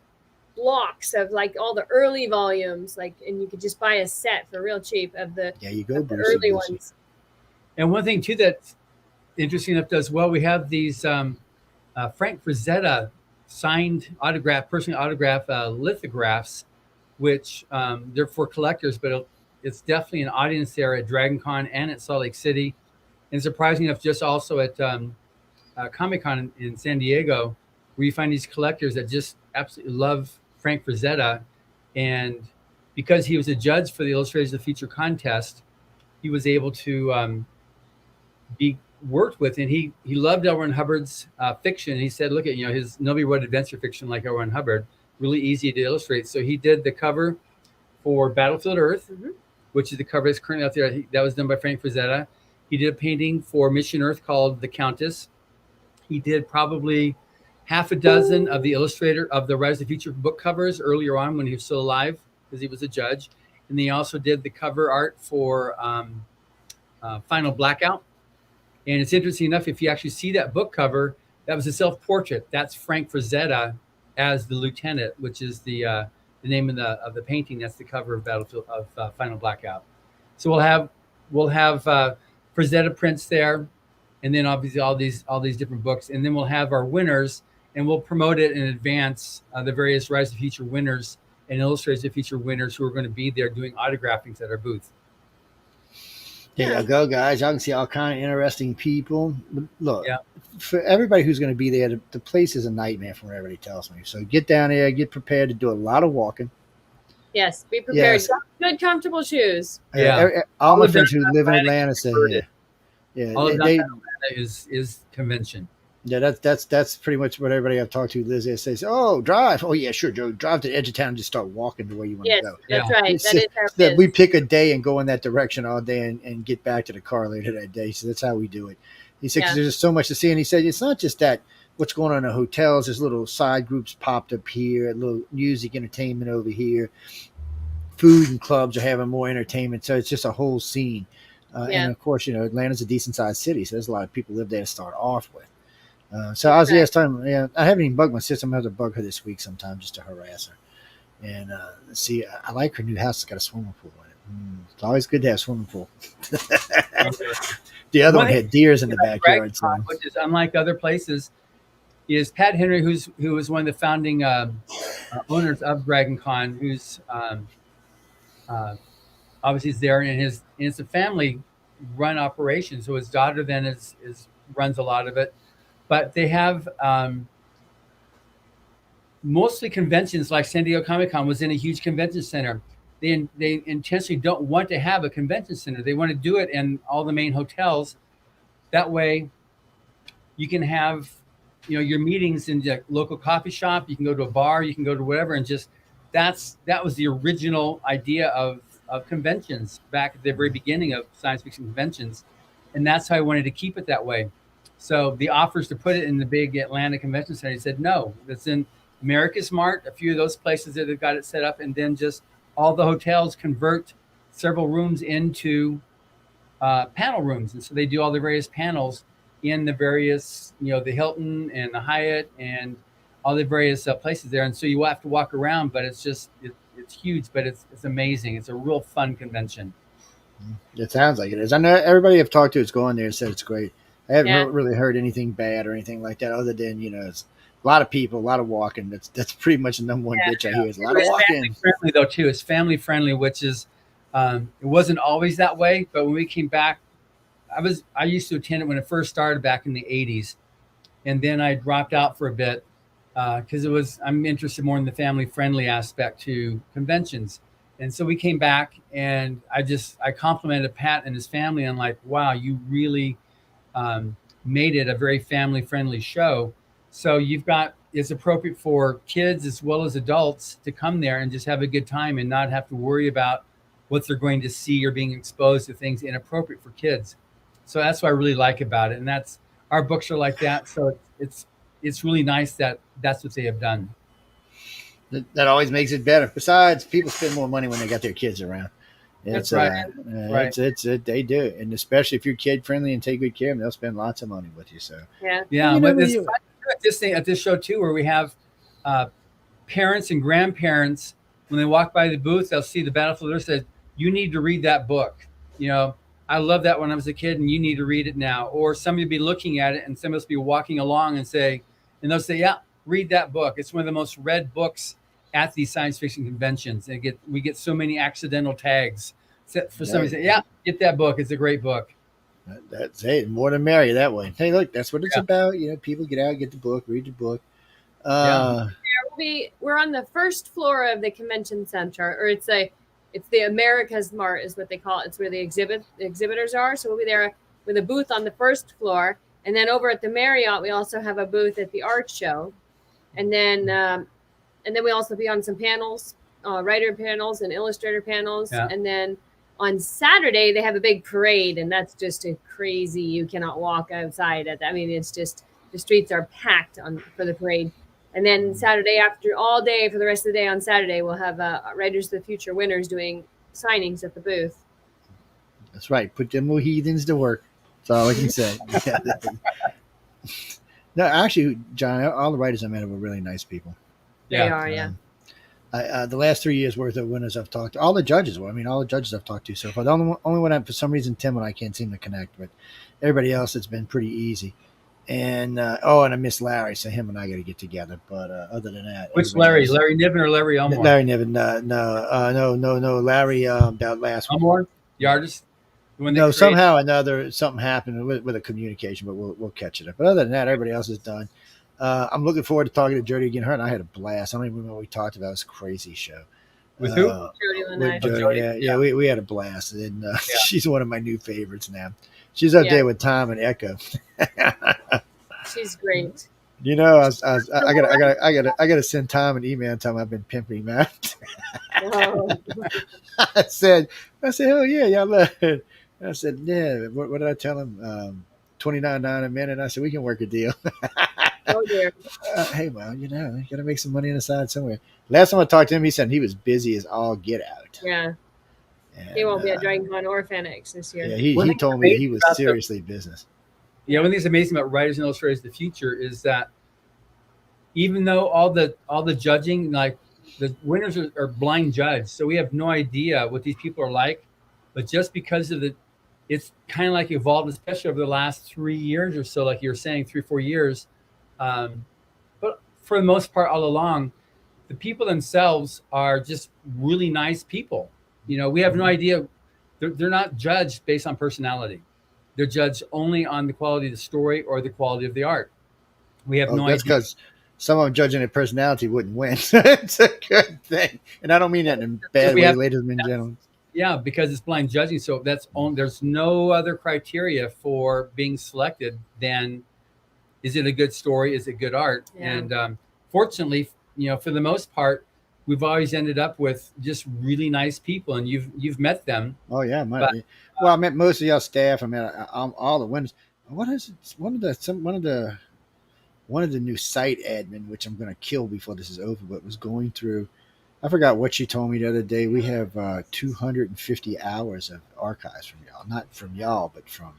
blocks of like all the early volumes, and you could just buy a set for real cheap of the, the early ones. And one thing too that's interesting enough does well, we have these Frank Frazetta signed personally autograph lithographs, which they're for collectors, but it's definitely an audience there at DragonCon and at Salt Lake City. And surprising enough, just also at Comic-Con in San Diego, where you find these collectors that just absolutely love Frank Frazetta. And because he was a judge for the Illustrators of the Future contest, he was able to be worked with. And he loved L. Ron Hubbard's fiction. And he said, look at, his nobody wrote adventure fiction like L. Ron Hubbard, really easy to illustrate. So he did the cover for Battlefield Earth, which is the cover that's currently out there. That was done by Frank Frazetta. He did a painting for Mission Earth called The Countess. He did probably half a dozen of the illustrator of the Rise of the Future book covers earlier on when he was still alive, because he was a judge. And he also did the cover art for Final Blackout. And it's interesting enough, if you actually see that book cover, that was a self-portrait. That's Frank Frazetta as the lieutenant, which is the name of the painting. That's the cover of Battlefield of Final Blackout. So we'll have Frazetta prints there, and then obviously all these different books, and then we'll have our winners, and we'll promote it in advance. The various Rise of the Future winners and Illustrators of the Future winners who are going to be there doing autographings at our booth. There you go, guys. Y'all can see all kind of interesting people. Look, for everybody who's going to be there, the place is a nightmare from what everybody tells me. So get down there, get prepared to do a lot of walking. Yes, be prepared. Yes. Good, comfortable shoes. All my friends who live in Atlanta say, all of Atlanta is convention. Yeah, that's pretty much what everybody I've talked to lives there says. Oh, drive. Oh, yeah, sure, Joe. Drive to the edge of town and just start walking to where you want to go. Yes, that's right. That is our business. We pick a day and go in that direction all day and get back to the car later that day. So that's how we do it. He said, because there's just so much to see. And he said, it's not just that what's going on in the hotels. There's little side groups popped up here, little music entertainment over here. Food and clubs are having more entertainment. So it's just a whole scene. And, of course, Atlanta's a decent-sized city. So there's a lot of people live there to start off with. So I was last time. Yeah, I haven't even bugged my sister. I'm going to have to bug her this week sometime just to harass her. And see, I like her new house. It's got a swimming pool in it. It's always good to have swimming pool. The other one had deers in the backyard. So. Which is unlike other places, is Pat Henry, who was one of the founding owners of Dragon Con, who's obviously is there, and it's a family run operation. So his daughter then is runs a lot of it, but they have mostly conventions. Like San Diego Comic-Con was in a huge convention center. They intentionally don't want to have a convention center. They want to do it in all the main hotels. That way you can have, your meetings in the local coffee shop. You can go to a bar, you can go to whatever, and just that was the original idea of conventions back at the very beginning of science fiction conventions. And that's how I wanted to keep it that way. So the offers to put it in the big Atlanta Convention Center, he said, no, that's in America's Mart, a few of those places that have got it set up, and then just all the hotels convert several rooms into panel rooms. And so they do all the various panels in the various, the Hilton and the Hyatt and all the various places there. And so you have to walk around, but it's just, it's huge, but it's amazing. It's a real fun convention. It sounds like it is. I know everybody I've talked to is going there and said it's great. I haven't really heard anything bad or anything like that, other than, it's a lot of people, a lot of walking. That's pretty much the number one bitch I hear is a lot of walking. Family friendly though too. It's family friendly, which is it wasn't always that way, but when we came back, I used to attend it when it first started back in the 80s, and then I dropped out for a bit because I'm interested more in the family friendly aspect to conventions. And so we came back, and I complimented Pat and his family on like, wow, you really made it a very family friendly show. So it's appropriate for kids as well as adults to come there and just have a good time and not have to worry about what they're going to see or being exposed to things inappropriate for kids. So that's what I really like about it. And our books are like that. So it's really nice that that's what they have done. That always makes it better. Besides, people spend more money when they got their kids around. That's right. Right. They do it. And especially if you're kid friendly and take good care of them, they'll spend lots of money with you. So yeah. But it's fun at this show too, where we have parents and grandparents, when they walk by the booth, they'll see the Battlefield Earth says, you need to read that book. I love that when I was a kid, and you need to read it now. Or somebody will be looking at it, and somebody will be walking along and they'll say, yeah, read that book. It's one of the most read books at these science fiction conventions. And we get so many accidental tags for somebody to say, yeah, get that book. It's a great book. That's it. More than merry that way. Hey, look, that's what it's about. People get out, get the book, read the book. We're on the first floor of the convention center, or it's the America's Mart is what they call it. It's where the exhibitors are. So we'll be there with a booth on the first floor. And then over at the Marriott, we also have a booth at the art show. And then we also be on some panels, writer panels and illustrator panels. Yeah. And then on Saturday, they have a big parade, and that's just a crazy, you cannot walk outside at that. I mean, it's just, the streets are packed for the parade. And then Saturday, after all day, for the rest of the day on Saturday, we'll have Writers of the Future winners doing signings at the booth. That's right. Put them little heathens to work. That's all I can say. No, actually, John, all the writers I met were really nice people. They are, yeah. The last 3 years worth of winners I've talked to, all the judges I've talked to so far. The only one, for some reason, Tim and I can't seem to connect, but everybody else, it's been pretty easy. And and I miss Larry, so him and I got to get together. But other than that, which Larry? Else, Larry Niven or Larry Elmore? Larry Niven, no. Larry, about last week. Elmore, the artist. No, somehow or another something happened with a communication, but we'll catch it up. But other than that, everybody else is done. I'm looking forward to talking to Jody again. Her and I had a blast. I don't even remember what we talked about. It was a crazy show. With who? Jody and I. Jody, yeah. We had a blast, and she's one of my new favorites now. She's up there with Tom and Echo. She's great. I gotta send Tom an email and tell him I've been pimping him out. I said, oh yeah, y'all love it. I said, yeah. What did I tell him? $29.9 a minute. I said, we can work a deal. Oh dear. Hey, well, you gotta make some money on the side somewhere. Last time I talked to him, he said he was busy as all get out. Yeah. And, he won't be at Dragon Con or FanX this year. Yeah, he told me he was seriously business. Yeah, one thing that's amazing about Writers and Illustrators of the Future is that even though all the judging, like the winners are blind judged, so we have no idea what these people are like. But just because of it's kind of like evolved, especially over the last 3 years or so, like you're saying, 3-4 years. But for the most part, all along, the people themselves are just really nice people. We have no idea. They're not judged based on personality. They're judged only on the quality of the story or the quality of the art. We have no That's idea. because some of them judging their personality wouldn't win. It's a good thing. And I don't mean that in a bad way, ladies and gentlemen. Yeah, because it's blind judging. So there's no other criteria for being selected than, is it a good story? Is it good art? Yeah. And fortunately, for the most part, we've always ended up with just really nice people, and you've met them. Oh yeah, I met most of y'all staff. I met all the winners. What is it? One of the new site admin, which I'm going to kill before this is over, but was going through. I forgot what she told me the other day. We have 250 hours of archives from y'all, not from y'all, but from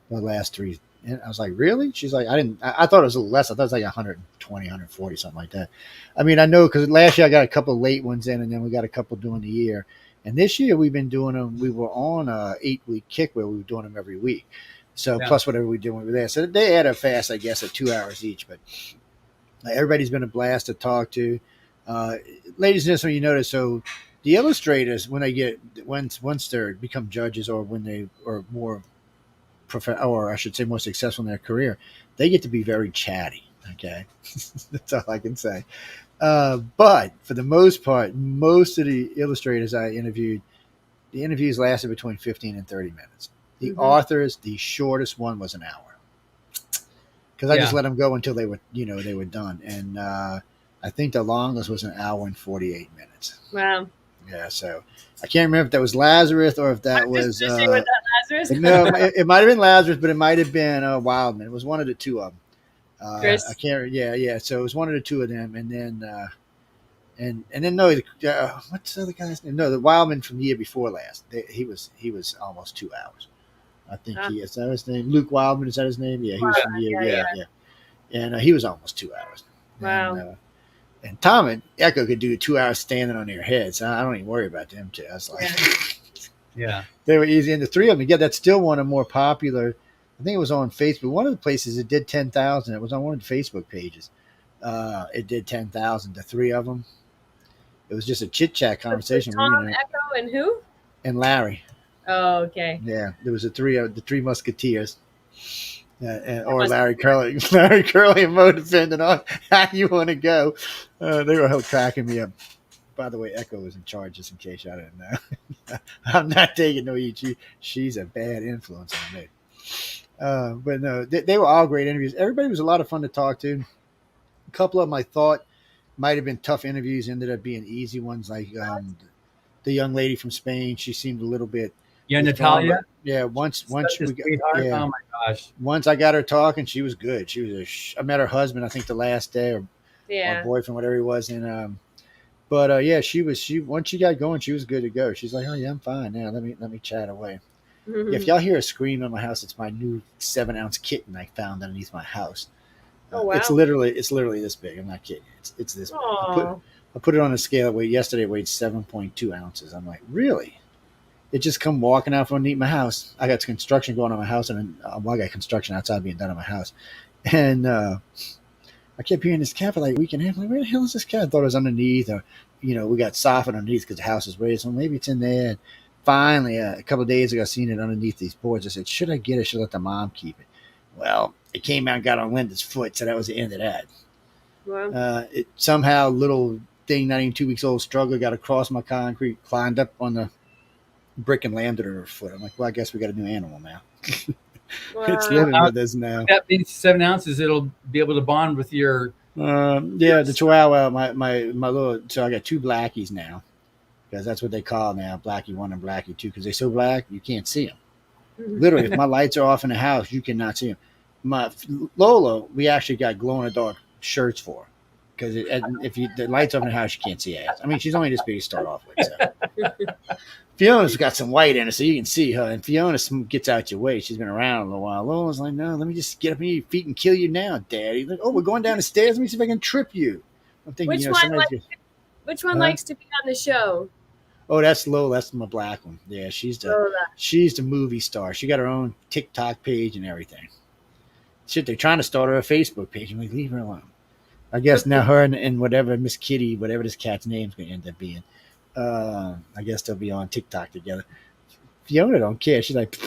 the last 3. And I was like, really? She's like, I thought it was a little less. I thought it was like 120, 140, something like that. I mean, I know because last year I got a couple of late ones in, and then we got a couple during the year. And this year we've been doing them. We were on a 8-week kick where we were doing them every week. So plus whatever we did when we were there. So they add up fast, I guess, at 2 hours each. But everybody's been a blast to talk to. Ladies and gentlemen, you notice, so the illustrators, when they get, once they become judges, or when they are more or I should say more successful in their career, they get to be very chatty. Okay. That's all I can say. But for the most part, most of the illustrators I interviewed, the interviews lasted between 15 and 30 minutes. The authors, the shortest one was an hour. Because I just let them go until they were done. And I think the longest was an hour and 48 minutes. Wow. Yeah, so I can't remember if that was Lazarus or if that was. Was that Lazarus? No, it might have been Lazarus, but it might have been Wildman. It was one of the two of them. Chris? I can't. Yeah. So it was one of the two of them, and then no, what's the other guy's name? No, the Wildman from the year before last. He was almost 2 hours. I think is that his name? Luke Wildman, is that his name? Yeah, he was from the year. Yeah. And he was almost 2 hours. Wow. And Tom and Echo could do 2 hours standing on their heads. I don't even worry about them two. I was like, they were easy. And the three of them, that's still one of the more popular. I think it was on Facebook. One of the places it did 10,000. It was on one of the Facebook pages. It did 10,000. The three of them. It was just a chit chat conversation. Tom, Echo, and who? And Larry. Oh, okay. Yeah, there was the three Musketeers. Or Larry Curly and Mo, depending on how you want to go. They were cracking me up. By the way, Echo was in charge, just in case y'all didn't know. I'm not taking no heat. She's a bad influence on me. But no, they were all great interviews. Everybody was a lot of fun to talk to. A couple of them I thought might have been tough interviews, ended up being easy ones, like the young lady from Spain. She seemed a little bit. Yeah, Natalia. Yeah, once we got, oh my gosh. Once I got her talking, she was good. She was I met her husband, I think, the last day, or boyfriend, whatever he was, and she once she got going, she was good to go. She's like, oh yeah, I'm fine now. Let me chat away. Mm-hmm. If y'all hear a scream in my house, it's my new 7-ounce kitten I found underneath my house. Oh wow! It's literally this big. I'm not kidding. It's this big. I put it on a scale. Yesterday it weighed 7.2 ounces. I'm like, really? It just come walking out from underneath my house. I got construction going on my house, and I got construction outside being done on my house. And I kept hearing this cat for like a week and a half. I'm like, where the hell is this cat? I thought it was underneath, or we got soffit underneath because the house is raised. So maybe it's in there. And finally, a couple of days ago, I seen it underneath these boards. I said, should I get it? Should I let the mom keep it? Well, it came out and got on Linda's foot, so that was the end of that. Wow. It somehow, little thing, not even 2 weeks old, struggle, got across my concrete, climbed up on the brick and landed on her foot. I'm like, well, I guess we got a new animal now. Wow. It's living with us now. That means 7 ounces. It'll be able to bond with your. The Chihuahua. My little. So I got 2 blackies now, because that's what they call now, Blackie 1 and Blackie 2, because they're so black you can't see them. Literally, if my lights are off in the house, you cannot see them. My Lola, we actually got glow in the dark shirts for, because if the lights off in the house, you can't see ass. I mean, she's only this big to start off with. So. Fiona's got some white in her, so you can see her. And Fiona gets out your way. She's been around a little while. Lola's like, no, let me just get up on your feet and kill you now, Daddy. Like, oh, we're going down the stairs. Let me see if I can trip you. I'm thinking, Which one? Which one Huh? likes to be on the show? Oh, that's Lola. That's my black one. Yeah, she's Lola. the movie star. She got her own TikTok page and everything. Shit, they're trying to start her a Facebook page. I'm like, leave her alone. I guess now her and whatever Miss Kitty, whatever this cat's name's gonna end up being. I guess they'll be on TikTok together. Fiona don't care. She's like,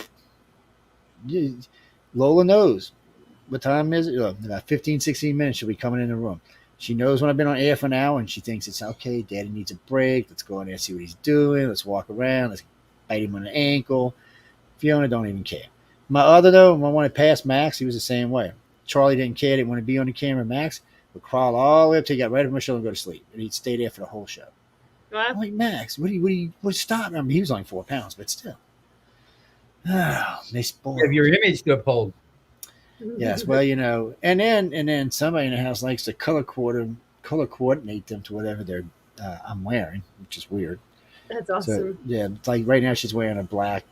Lola knows what time is it? About 15, 16 minutes she'll be coming in the room. She knows when I've been on air for an hour and she thinks it's okay. Daddy needs a break. Let's go in there and see what he's doing. Let's walk around. Let's bite him on the ankle. Fiona don't even care. My other though, when I wanted past Max, he was the same way. Charlie didn't care, didn't want to be on the camera. Max would crawl all the way up till he got right up my shoulder and go to sleep. And he'd stay there for the whole show. I'm like, Max, what stop? I mean, he was only 4 pounds, but still. Oh, they spoil. You have your image to uphold. Yes, well, and then somebody in the house likes to color coordinate them to whatever I'm wearing, which is weird. That's awesome. So, yeah, it's like right now she's wearing a black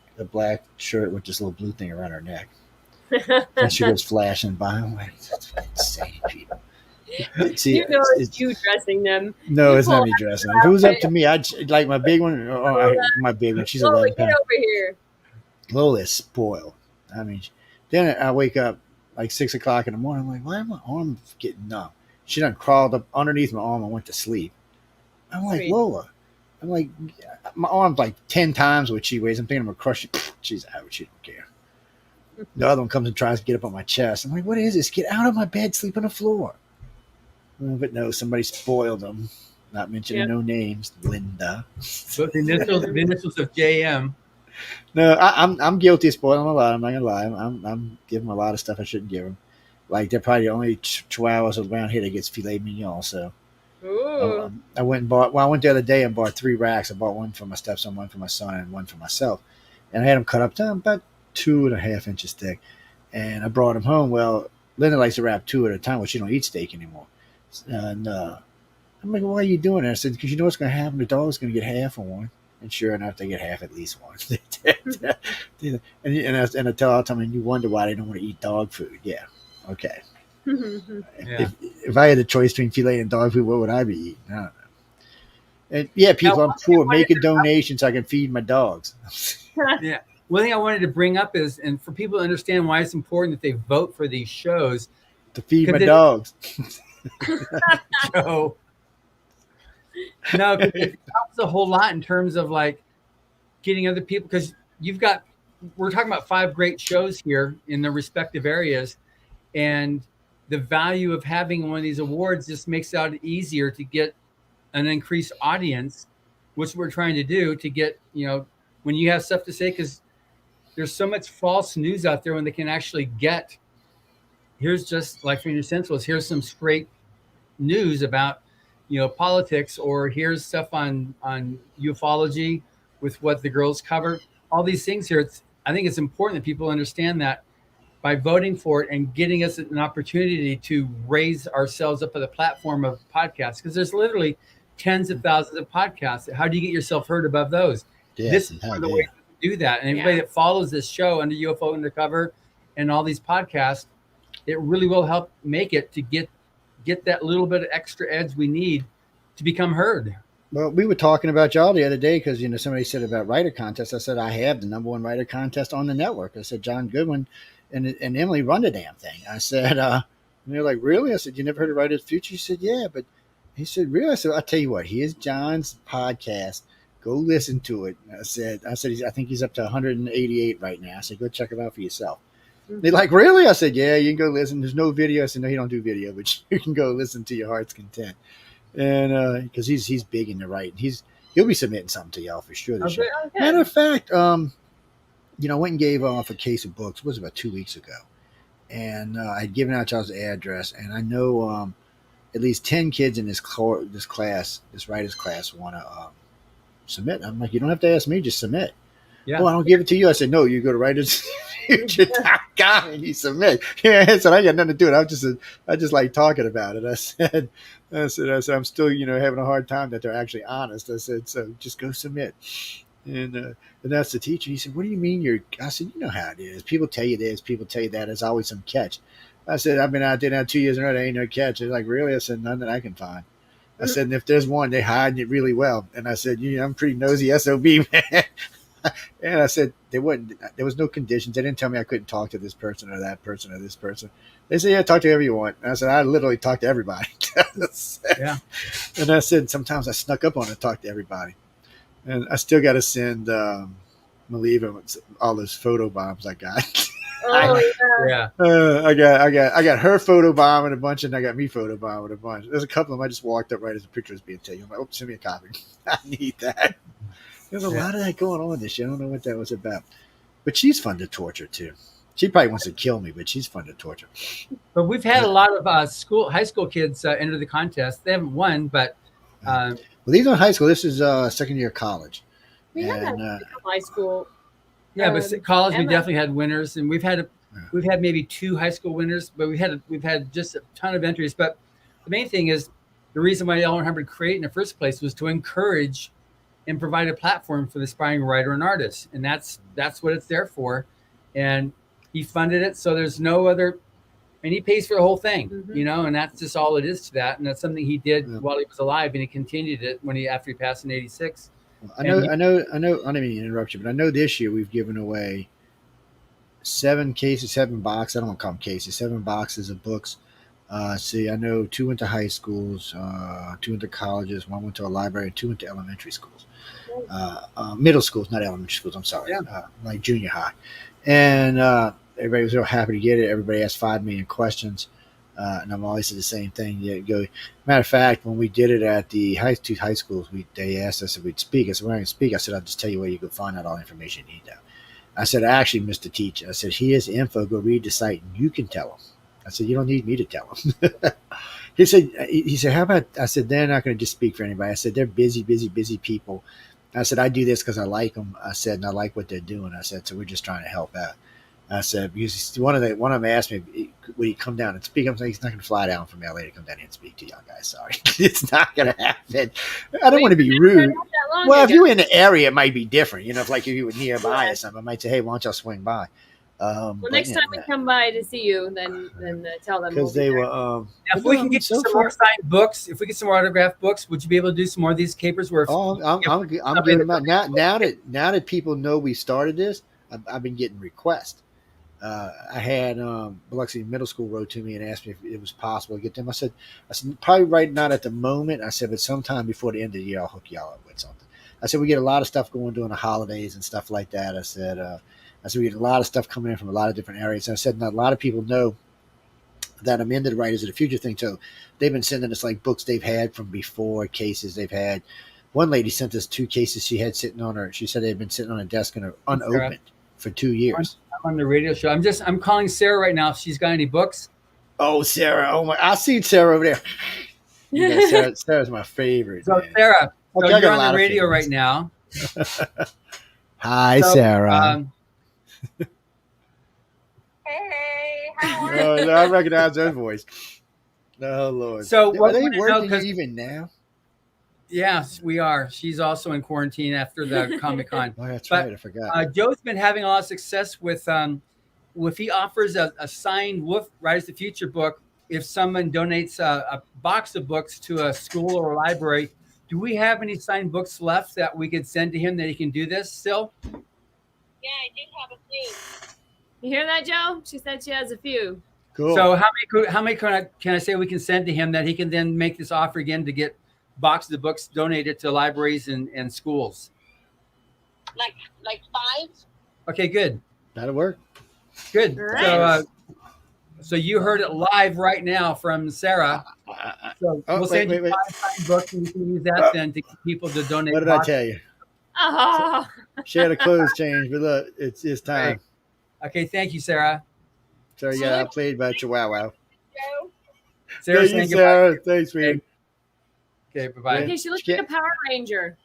shirt with this little blue thing around her neck. And she goes flashing by. I'm like, that's insane, people. See, it's you dressing them. No, it's not me dressing them. If it was up to me, I'd like my big one. My big one. She's 11 get pounds. over here. Lola is spoiled. I mean, then I wake up like 6 o'clock in the morning. I'm like, why are my arms getting numb? She done crawled up underneath my arm and went to sleep. I'm like, Lola. I'm like, my arm's like 10 times what she weighs. I'm thinking I'm going to crush it. She's out. She don't care. The other one comes and tries to get up on my chest. I'm like, what is this? Get out of my bed. Sleep on the floor. But no, somebody spoiled them. Not mentioning no names. Linda. So the initials of JM. No, I'm guilty of spoiling them a lot. I'm not gonna lie. I'm giving them a lot of stuff I shouldn't give them. Like they're probably the only chihuahuas around here that gets filet mignon. So I went and bought. Well, I went the other day and bought 3 racks. I bought one for my stepson, one for my son, and one for myself. And I had them cut up to about 2.5 inches thick. And I brought them home. Well, Linda likes to wrap 2 at a time, but she don't eat steak anymore. And I'm like, why are you doing that? I said, because you know what's going to happen? The dog's going to get half of one. And sure enough, they get half at least one. and I tell all the time, and you wonder why they don't want to eat dog food. Yeah, okay. If I had a choice between filet and dog food, what would I be eating? I don't know. And yeah, people, I'm poor. Make a donation so I can feed my dogs. Yeah. One thing I wanted to bring up is, and for people to understand why it's important that they vote for these shows. To feed my dogs. Joe. No, it helps a whole lot in terms of like getting other people, because we're talking about 5 great shows here in their respective areas, and the value of having one of these awards just makes it easier to get an increased audience, which we're trying to do to get, when you have stuff to say, because there's so much false news out there when they can actually get, here's just like for your sensibles, here's some straight news about politics, or here's stuff on ufology with what the girls cover, all these things here. I think it's important that people understand that by voting for it and getting us an opportunity to raise ourselves up at the platform of podcasts, because there's literally tens of thousands of podcasts. How do you get yourself heard above those? This is one of the ways to do that. And anybody that follows this show under UFO Undercover and all these podcasts, it really will help make it to get that little bit of extra edge we need to become heard. Well, we were talking about y'all the other day because, somebody said about writer contest. I said, I have the #1 writer contest on the network. I said, John Goodwin and Emily run the damn thing. I said, and they're like, really? I said, you never heard of Writer's Future? He said, yeah, but he said, really? I said, I'll tell you what, here's John's podcast. Go listen to it. I said, I think he's up to 188 right now. I said, go check it out for yourself. They're like, really? I said, yeah, you can go listen. There's no video. I said, no, you don't do video, but you can go listen to your heart's content. And because he's big in the writing. He'll be submitting something to y'all for sure this year. Okay. Matter of fact, went and gave off a case of books. It was about 2 weeks ago. And I'd given out y'all's address. And I know at least 10 kids in this writer's class, want to submit. I'm like, you don't have to ask me, just submit. Yeah. Oh, I don't give it to you. I said, no, you go to writersfuture.com and you submit. Yeah, I said, I got nothing to do with it. I just like talking about it. I said, I'm still, having a hard time that they're actually honest. I said, so just go submit. And that's the teacher. He said, what do you mean I said, you know how it is. People tell you this, people tell you that. There's always some catch. I said, I've been out there now 2 years in a row. There ain't no catch. They're like, really? I said, none that I can find. I said, and if there's one, they hide it really well. And I said, I'm pretty nosy SOB, man. And I said, there was no conditions. They didn't tell me I couldn't talk to this person or that person or this person. They said, yeah, talk to whoever you want. And I said, I literally talk to everybody. Yeah. And I said, sometimes I snuck up on and talked to everybody. And I still got to send Maliva all those photo bombs I got. Oh Yeah. I got her photo bombing a bunch, and I got me photo bombing a bunch. There's a couple of them I just walked up right as the picture was being taken. I'm like, send me a copy. I need that. There's a lot of that going on this year. I don't know what that was about. But she's fun to torture, too. She probably wants to kill me, but she's fun to torture. But we've had a lot of high school kids enter the contest. They haven't won, but Well, these are high school. This is second year college. We had high school. yeah, but college we Emma. definitely had winners, and we've had maybe 2 high school winners, but we've had just a ton of entries. But the main thing is the reason why Eleanor Hubbard created in the first place was to encourage and provide a platform for the aspiring writer and artist, and that's what it's there for. And he funded it, so there's no other, and he pays for the whole thing, and that's just all it is to that. And that's something he did while he was alive, and he continued it after he passed in '86. I know. I don't mean to interrupt you, but I know this year we've given away 7 boxes. I don't want to call them cases, 7 boxes of books. See, I know 2 went to high schools, 2 went to colleges, 1 went to a library, and 2 went to elementary schools. Middle schools, not elementary schools. I'm sorry, like junior high. And everybody was real happy to get it. Everybody asked 5 million questions. And I'm always said the same thing. Matter of fact, when we did it at the two high schools, they asked us if we'd speak. I said, we're not going to speak. I said, I'll just tell you where you can find out all the information you need now. I said, I actually missed the teacher. I said, here's the info. Go read the site and you can tell them. I said, you don't need me to tell them. He said, how about, I said, they're not going to just speak for anybody. I said, they're busy people. I said, I do this because I like them. I said, and I like what they're doing. I said, so we're just trying to help out. I said, because one of them asked me, would he come down and speak? I'm saying he's not going to fly down from LA to come down here and speak to y'all guys. Sorry. It's not going to happen. I don't want to be rude. Well, if you're in the area, it might be different. If you were nearby or something, I might say, hey, why don't y'all swing by? Well, next time we come by to see you, then tell them. Because they were. If we can get some more signed books, if we get some more autographed books, would you be able to do some more of these capers? I'm getting them out. Now that people know we started this, I've been getting requests. I had Biloxi Middle School wrote to me and asked me if it was possible to get them. I said probably right not at the moment. I said, but sometime before the end of the year, I'll hook y'all up with something. I said we get a lot of stuff going during the holidays and stuff like that. I said we get a lot of stuff coming in from a lot of different areas. And I said, and a lot of people know that I'm into the Writers of the Future thing too. They've been sending us like books they've had from before, cases they've had. One lady sent us 2 cases she had sitting on her. She said they'd been sitting on a desk and unopened for 2 years. On the radio show. I'm calling Sarah right now if she's got any books. Oh, Sarah. Oh my, I see Sarah over there. Sarah's my favorite. So man. Sarah, Okay, you're on the radio right now. Hi, Sarah. Hey, how are you? No, I recognize her voice. Oh Lord. So are they working even now? Yes, we are. She's also in quarantine after the Comic-Con. Oh, that's right. I forgot. Joe's been having a lot of success with if he offers a signed Wolf Rise the Future book, if someone donates a box of books to a school or a library, do we have any signed books left that we could send to him that he can do this still? Yeah, I do have a few. You hear that, Joe? She said she has a few. Cool. So how many can I say we can send to him that he can then make this offer again to get boxes of books donated to libraries and schools? Like 5? Okay, good. That'll work. Good. Right. So you heard it live right now from Sarah. So we'll send you 5 signed books, and you can use that then to get people to donate. What did I tell you? Oh. She had a clothes change, but look, it's time. Okay, thank you, Sarah. Sorry, yeah, I played by Chihuahua. Joe? Sarah, Thank you, Sarah. Thanks, man. Okay, bye-bye. Okay, she looks like a Power Ranger.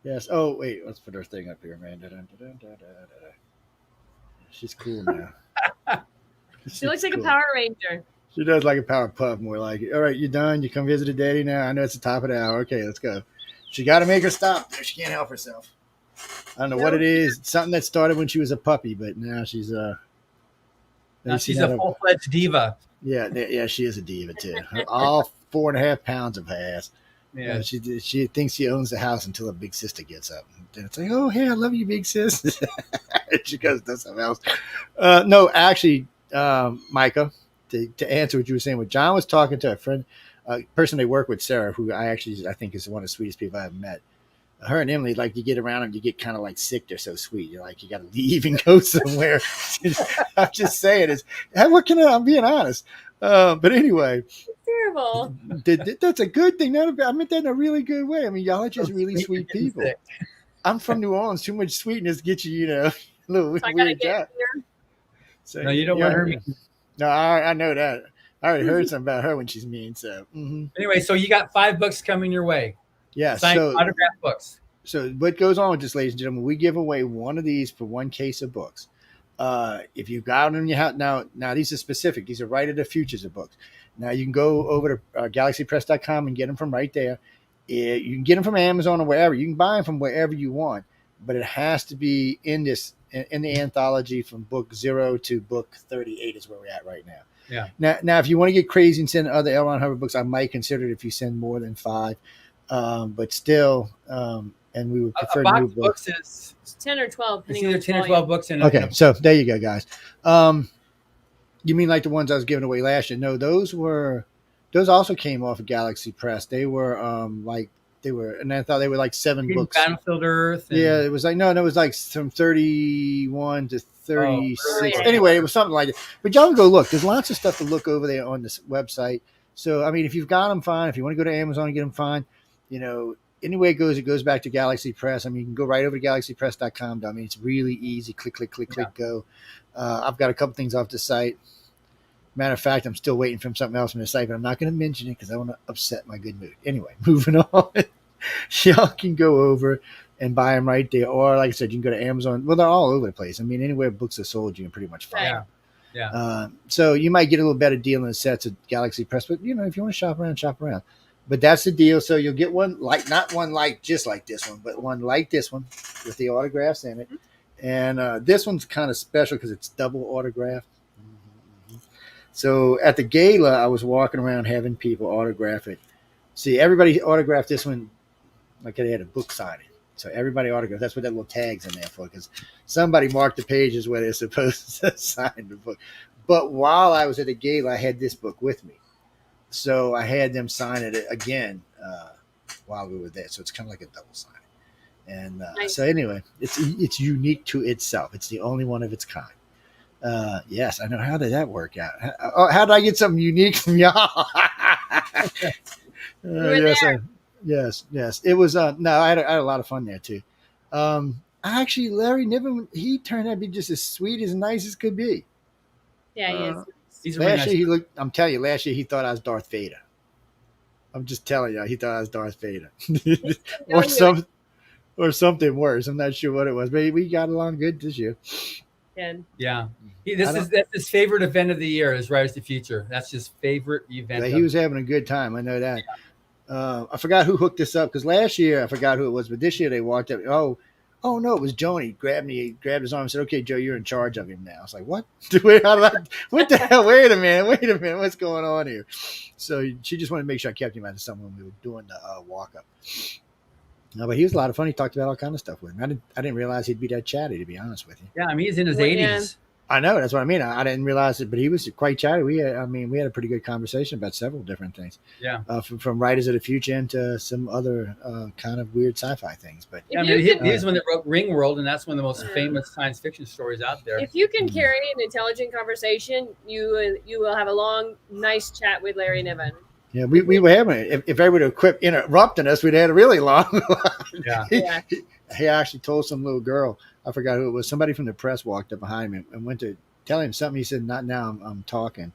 Yes. Oh, wait. Let's put her thing up here, man. She's cool now. She looks like a Power Ranger. She does like a Powerpuff, more like it. All right, you done? You come visit a daddy now? I know it's the top of the hour. Okay, let's go. She got to make her stop there. She can't help herself. I don't know what it is. Something that started when she was a puppy, but now she's now she's a full-fledged diva. Yeah, she is a diva too. All 4.5 pounds of her ass. Yeah. She thinks she owns the house until her big sister gets up. Then it's like, oh, hey, I love you, big sis. She goes, does something else. No, actually, Micah, to answer what you were saying, when John was talking to a friend, person they work with, Sarah, who I think is one of the sweetest people I've met. Her and Emily, like, you get around them, you get kind of like sick. They're so sweet. You're like, you got to leave and go somewhere. I'm just saying, I'm being honest. But anyway, Terrible. that's a good thing. I meant that in a really good way. I mean, y'all are just really sweet people. I'm from New Orleans. Too much sweetness gets you, a little So I gotta weird get job. here. So, No, you don't want her mean. No, I know that. I already heard something about her when she's mean. So Anyway, so you got $5 coming your way. yeah. Signed autographed books. So what goes on with this, ladies and gentlemen? We give away one of these for one case of books. If you've got them in your house, now these are specific. These are right at the futures of books. Now you can go over to galaxypress.com and get them from right there. You can get them from Amazon or wherever. You can buy them from wherever you want, but it has to be in the anthology from book 0 to book 38 is where we're at right now. Yeah. Now, if you want to get crazy and send other L. Ron Hubbard books, I might consider it if you send more than 5. But still, and we would prefer a box new books. It's 10 or 12. It's either 10 or 12 books in Okay, so there you go, guys. You mean like the ones I was giving away last year? No, those also came off of Galaxy Press. They were and I thought they were like 7 books. Battlefield Earth. Yeah, it was like it was like from 31 to 36. yeah. Anyway, it was something like it. But y'all can go look. There's lots of stuff to look over there on this website. So I mean, if you've got them, fine. If you want to go to Amazon and get them, fine. Anyway it goes back to Galaxy Press. I mean, you can go right over to galaxypress.com. I mean, it's really easy. Click, go. I've got a couple things off the site. Matter of fact, I'm still waiting for something else from the site, but I'm not going to mention it because I want to upset my good mood. Anyway, moving on. Y'all can go over and buy them right there. Or, like I said, you can go to Amazon. Well, they're all over the place. I mean, anywhere books are sold, you can pretty much find them. Yeah. So you might get a little better deal in the sets at Galaxy Press, but if you want to shop around. But that's the deal. So you'll get one not one like just like this one, but one like this one with the autographs in it. And this one's kind of special because it's double autographed. So at the gala, I was walking around having people autograph it. See, everybody autographed this one like they had a book signing. So everybody autographed. That's what that little tag's in there for, because somebody marked the pages where they're supposed to sign the book. But while I was at the gala, I had this book with me. So I had them sign it again while we were there. So it's kind of like a double signing. And Nice. So anyway, it's unique to itself. It's the only one of its kind. Yes, I know. How did that work out? How did I get something unique from y'all? Yes. It was. No, I had a lot of fun there too. Actually, Larry Niven, he turned out to be just as sweet, as nice as could be. Yeah, he is. He's a really Last nice year, he looked. I'm telling you, last year he thought I was Darth Vader. I'm just telling you, he thought I was Darth Vader, or something worse. I'm not sure what it was, but we got along good this year. Good. Yeah. That's his favorite event of the year is Rise to the Future. That's his favorite event. Yeah, he was having a good time. I know that. I forgot who hooked this up because last year I forgot who it was, but this year they walked up. Oh no, it was Joni. Grabbed his arm and said, "Okay, Joe, you're in charge of him now." I was like, "What? What the hell? Wait a minute. What's going on here?" So she just wanted to make sure I kept him out of someone when we were doing the walk up. No, but he was a lot of fun. He talked about all kind of stuff with him. I didn't realize he'd be that chatty, to be honest with you. Yeah, I mean, he's in his Well, 80s. I know, that's what I mean. I didn't realize it, but he was quite chatty. We had a pretty good conversation about several different things. Yeah. From Writers of the Future into some other kind of weird sci-fi things. But I mean, he was the one that wrote Ringworld, and that's one of the most famous science fiction stories out there. If you can carry an intelligent conversation, you will have a long, nice chat with Larry Niven. yeah, we were having it. If everybody would quit interrupting us, we'd had a really long. Yeah. He actually told some little girl, I forgot who it was, somebody from the press walked up behind him and went to tell him something. He said, "Not now, I'm talking."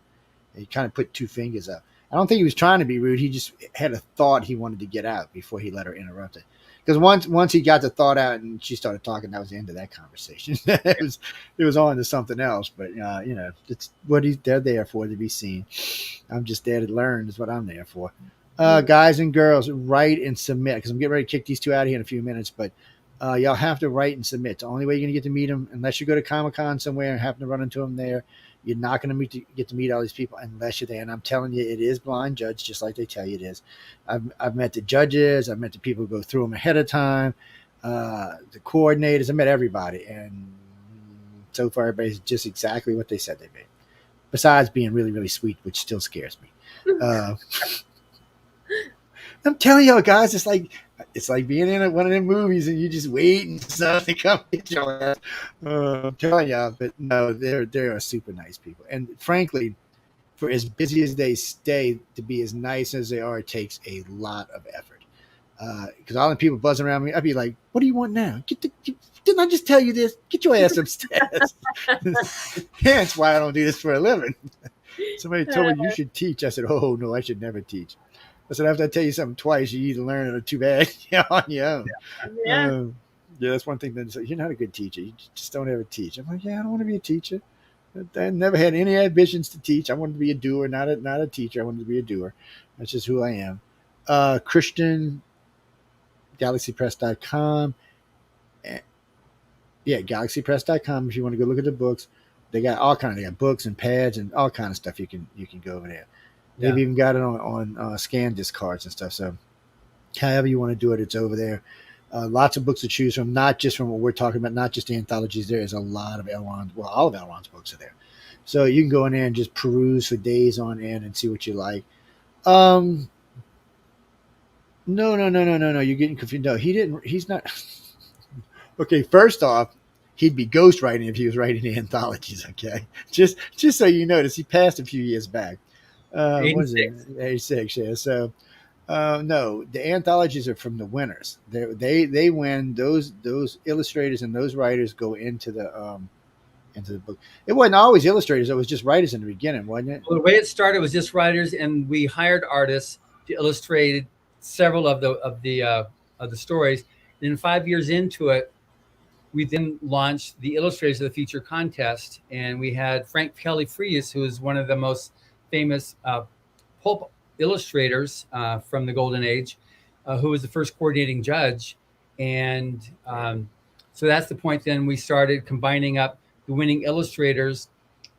He kind of put 2 fingers up. I don't think he was trying to be rude. He just had a thought he wanted to get out before he let her interrupt it. Because once he got the thought out and she started talking, that was the end of that conversation. it was on to something else. But it's what they're there for, to be seen. I'm just there to learn is what I'm there for. Guys and girls, write and submit, because I'm getting ready to kick these 2 out of here in a few minutes. But y'all have to write and submit. It's the only way you're going to get to meet them, unless you go to Comic-Con somewhere and happen to run into them there. You're not going to get to meet all these people unless you're there. And I'm telling you, it is blind judge, just like they tell you it is. I've met the judges. I've met the people who go through them ahead of time, the coordinators. I met everybody. And so far, everybody's just exactly what they said they'd be. Besides being really, really sweet, which still scares me. I'm telling y'all, guys, it's like being in one of them movies and you just waiting for something to come get your ass. I'm telling y'all, but no, they're super nice people. And frankly, for as busy as they stay, to be as nice as they are, it takes a lot of effort. Because all the people buzzing around me, I'd be like, "What do you want now? Didn't I just tell you this? Get your ass upstairs." Hence why I don't do this for a living. Somebody told me you should teach. I said, "Oh no, I should never teach." I said, after I tell you something twice, you either learn it or too bad on your own. Yeah. Yeah, that's one thing. Then you're not a good teacher. You just don't ever teach. I'm like, yeah, I don't want to be a teacher. I never had any ambitions to teach. I wanted to be a doer, not a teacher. I wanted to be a doer. That's just who I am. Christian, galaxypress.com. Yeah, galaxypress.com. If you want to go look at the books, they got all kinds. They got books and pads and all kind of stuff. You can go over there. They've even got it on scan disc cards and stuff. So however you want to do it, it's over there. Lots of books to choose from, not just from what we're talking about, not just the anthologies. There is a lot of L-Ron's. Well, all of L-Ron's books are there. So you can go in there and just peruse for days on end and see what you like. No. You're getting confused. No, he's not. Okay, first off, he'd be ghostwriting if he was writing the anthologies, okay? Just so you notice, he passed a few years back. 86. 86, yeah. So, no, the anthologies are from the winners. They win. Those illustrators and those writers go into the book. It wasn't always illustrators. It was just writers in the beginning, wasn't it? Well, the way it started was just writers, and we hired artists to illustrate several of the stories. And 5 years into it, we then launched the Illustrators of the Future contest, and we had Frank Kelly Freas, who is one of the most famous pulp illustrators from the Golden Age, who was the first coordinating judge. And so that's the point. Then we started combining up the winning illustrators.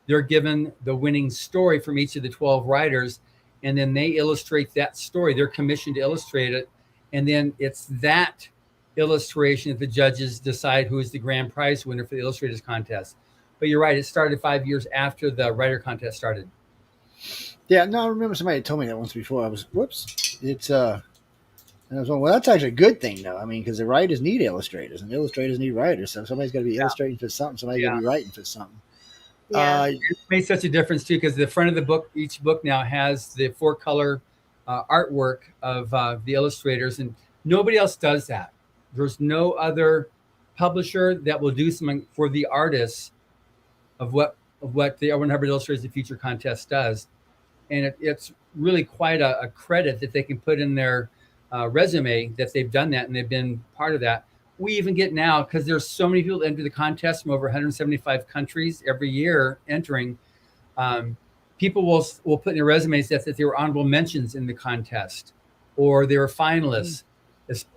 They're given the winning story from each of the 12 writers, and then they illustrate that story. They're commissioned to illustrate it. And then it's that illustration that the judges decide who is the grand prize winner for the illustrators contest. But you're right, it started 5 years after the writer contest started. Yeah, no, I remember somebody told me that once before. I was, whoops. It's and I was like, well, that's actually a good thing, though. I mean, because the writers need illustrators, and illustrators need writers. So somebody's got to be illustrating for something. Somebody's got to be writing for something. Yeah. It made such a difference too, because the front of the book, each book now has the 4-color artwork of the illustrators, and nobody else does that. There's no other publisher that will do something for the artists of what the 100 Illustrators of the Future contest does. And it's really quite a credit that they can put in their resume that they've done that and they've been part of that. We even get now, because there's so many people that enter the contest from over 175 countries every year entering, people will put in their resumes that they were honorable mentions in the contest or they were finalists.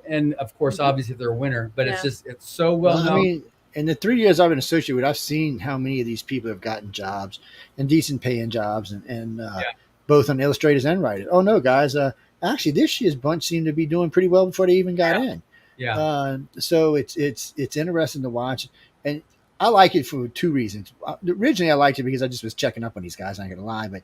And of course, obviously they're a winner, but it's so well known. I mean, in the 3 years I've been associated with, I've seen how many of these people have gotten jobs and decent paying jobs and both on illustrators and writers. Oh no, guys. Actually this year's bunch seemed to be doing pretty well before they even got in. Yeah. So it's interesting to watch. And I like it for two reasons. Originally I liked it because I just was checking up on these guys, I'm not gonna lie, but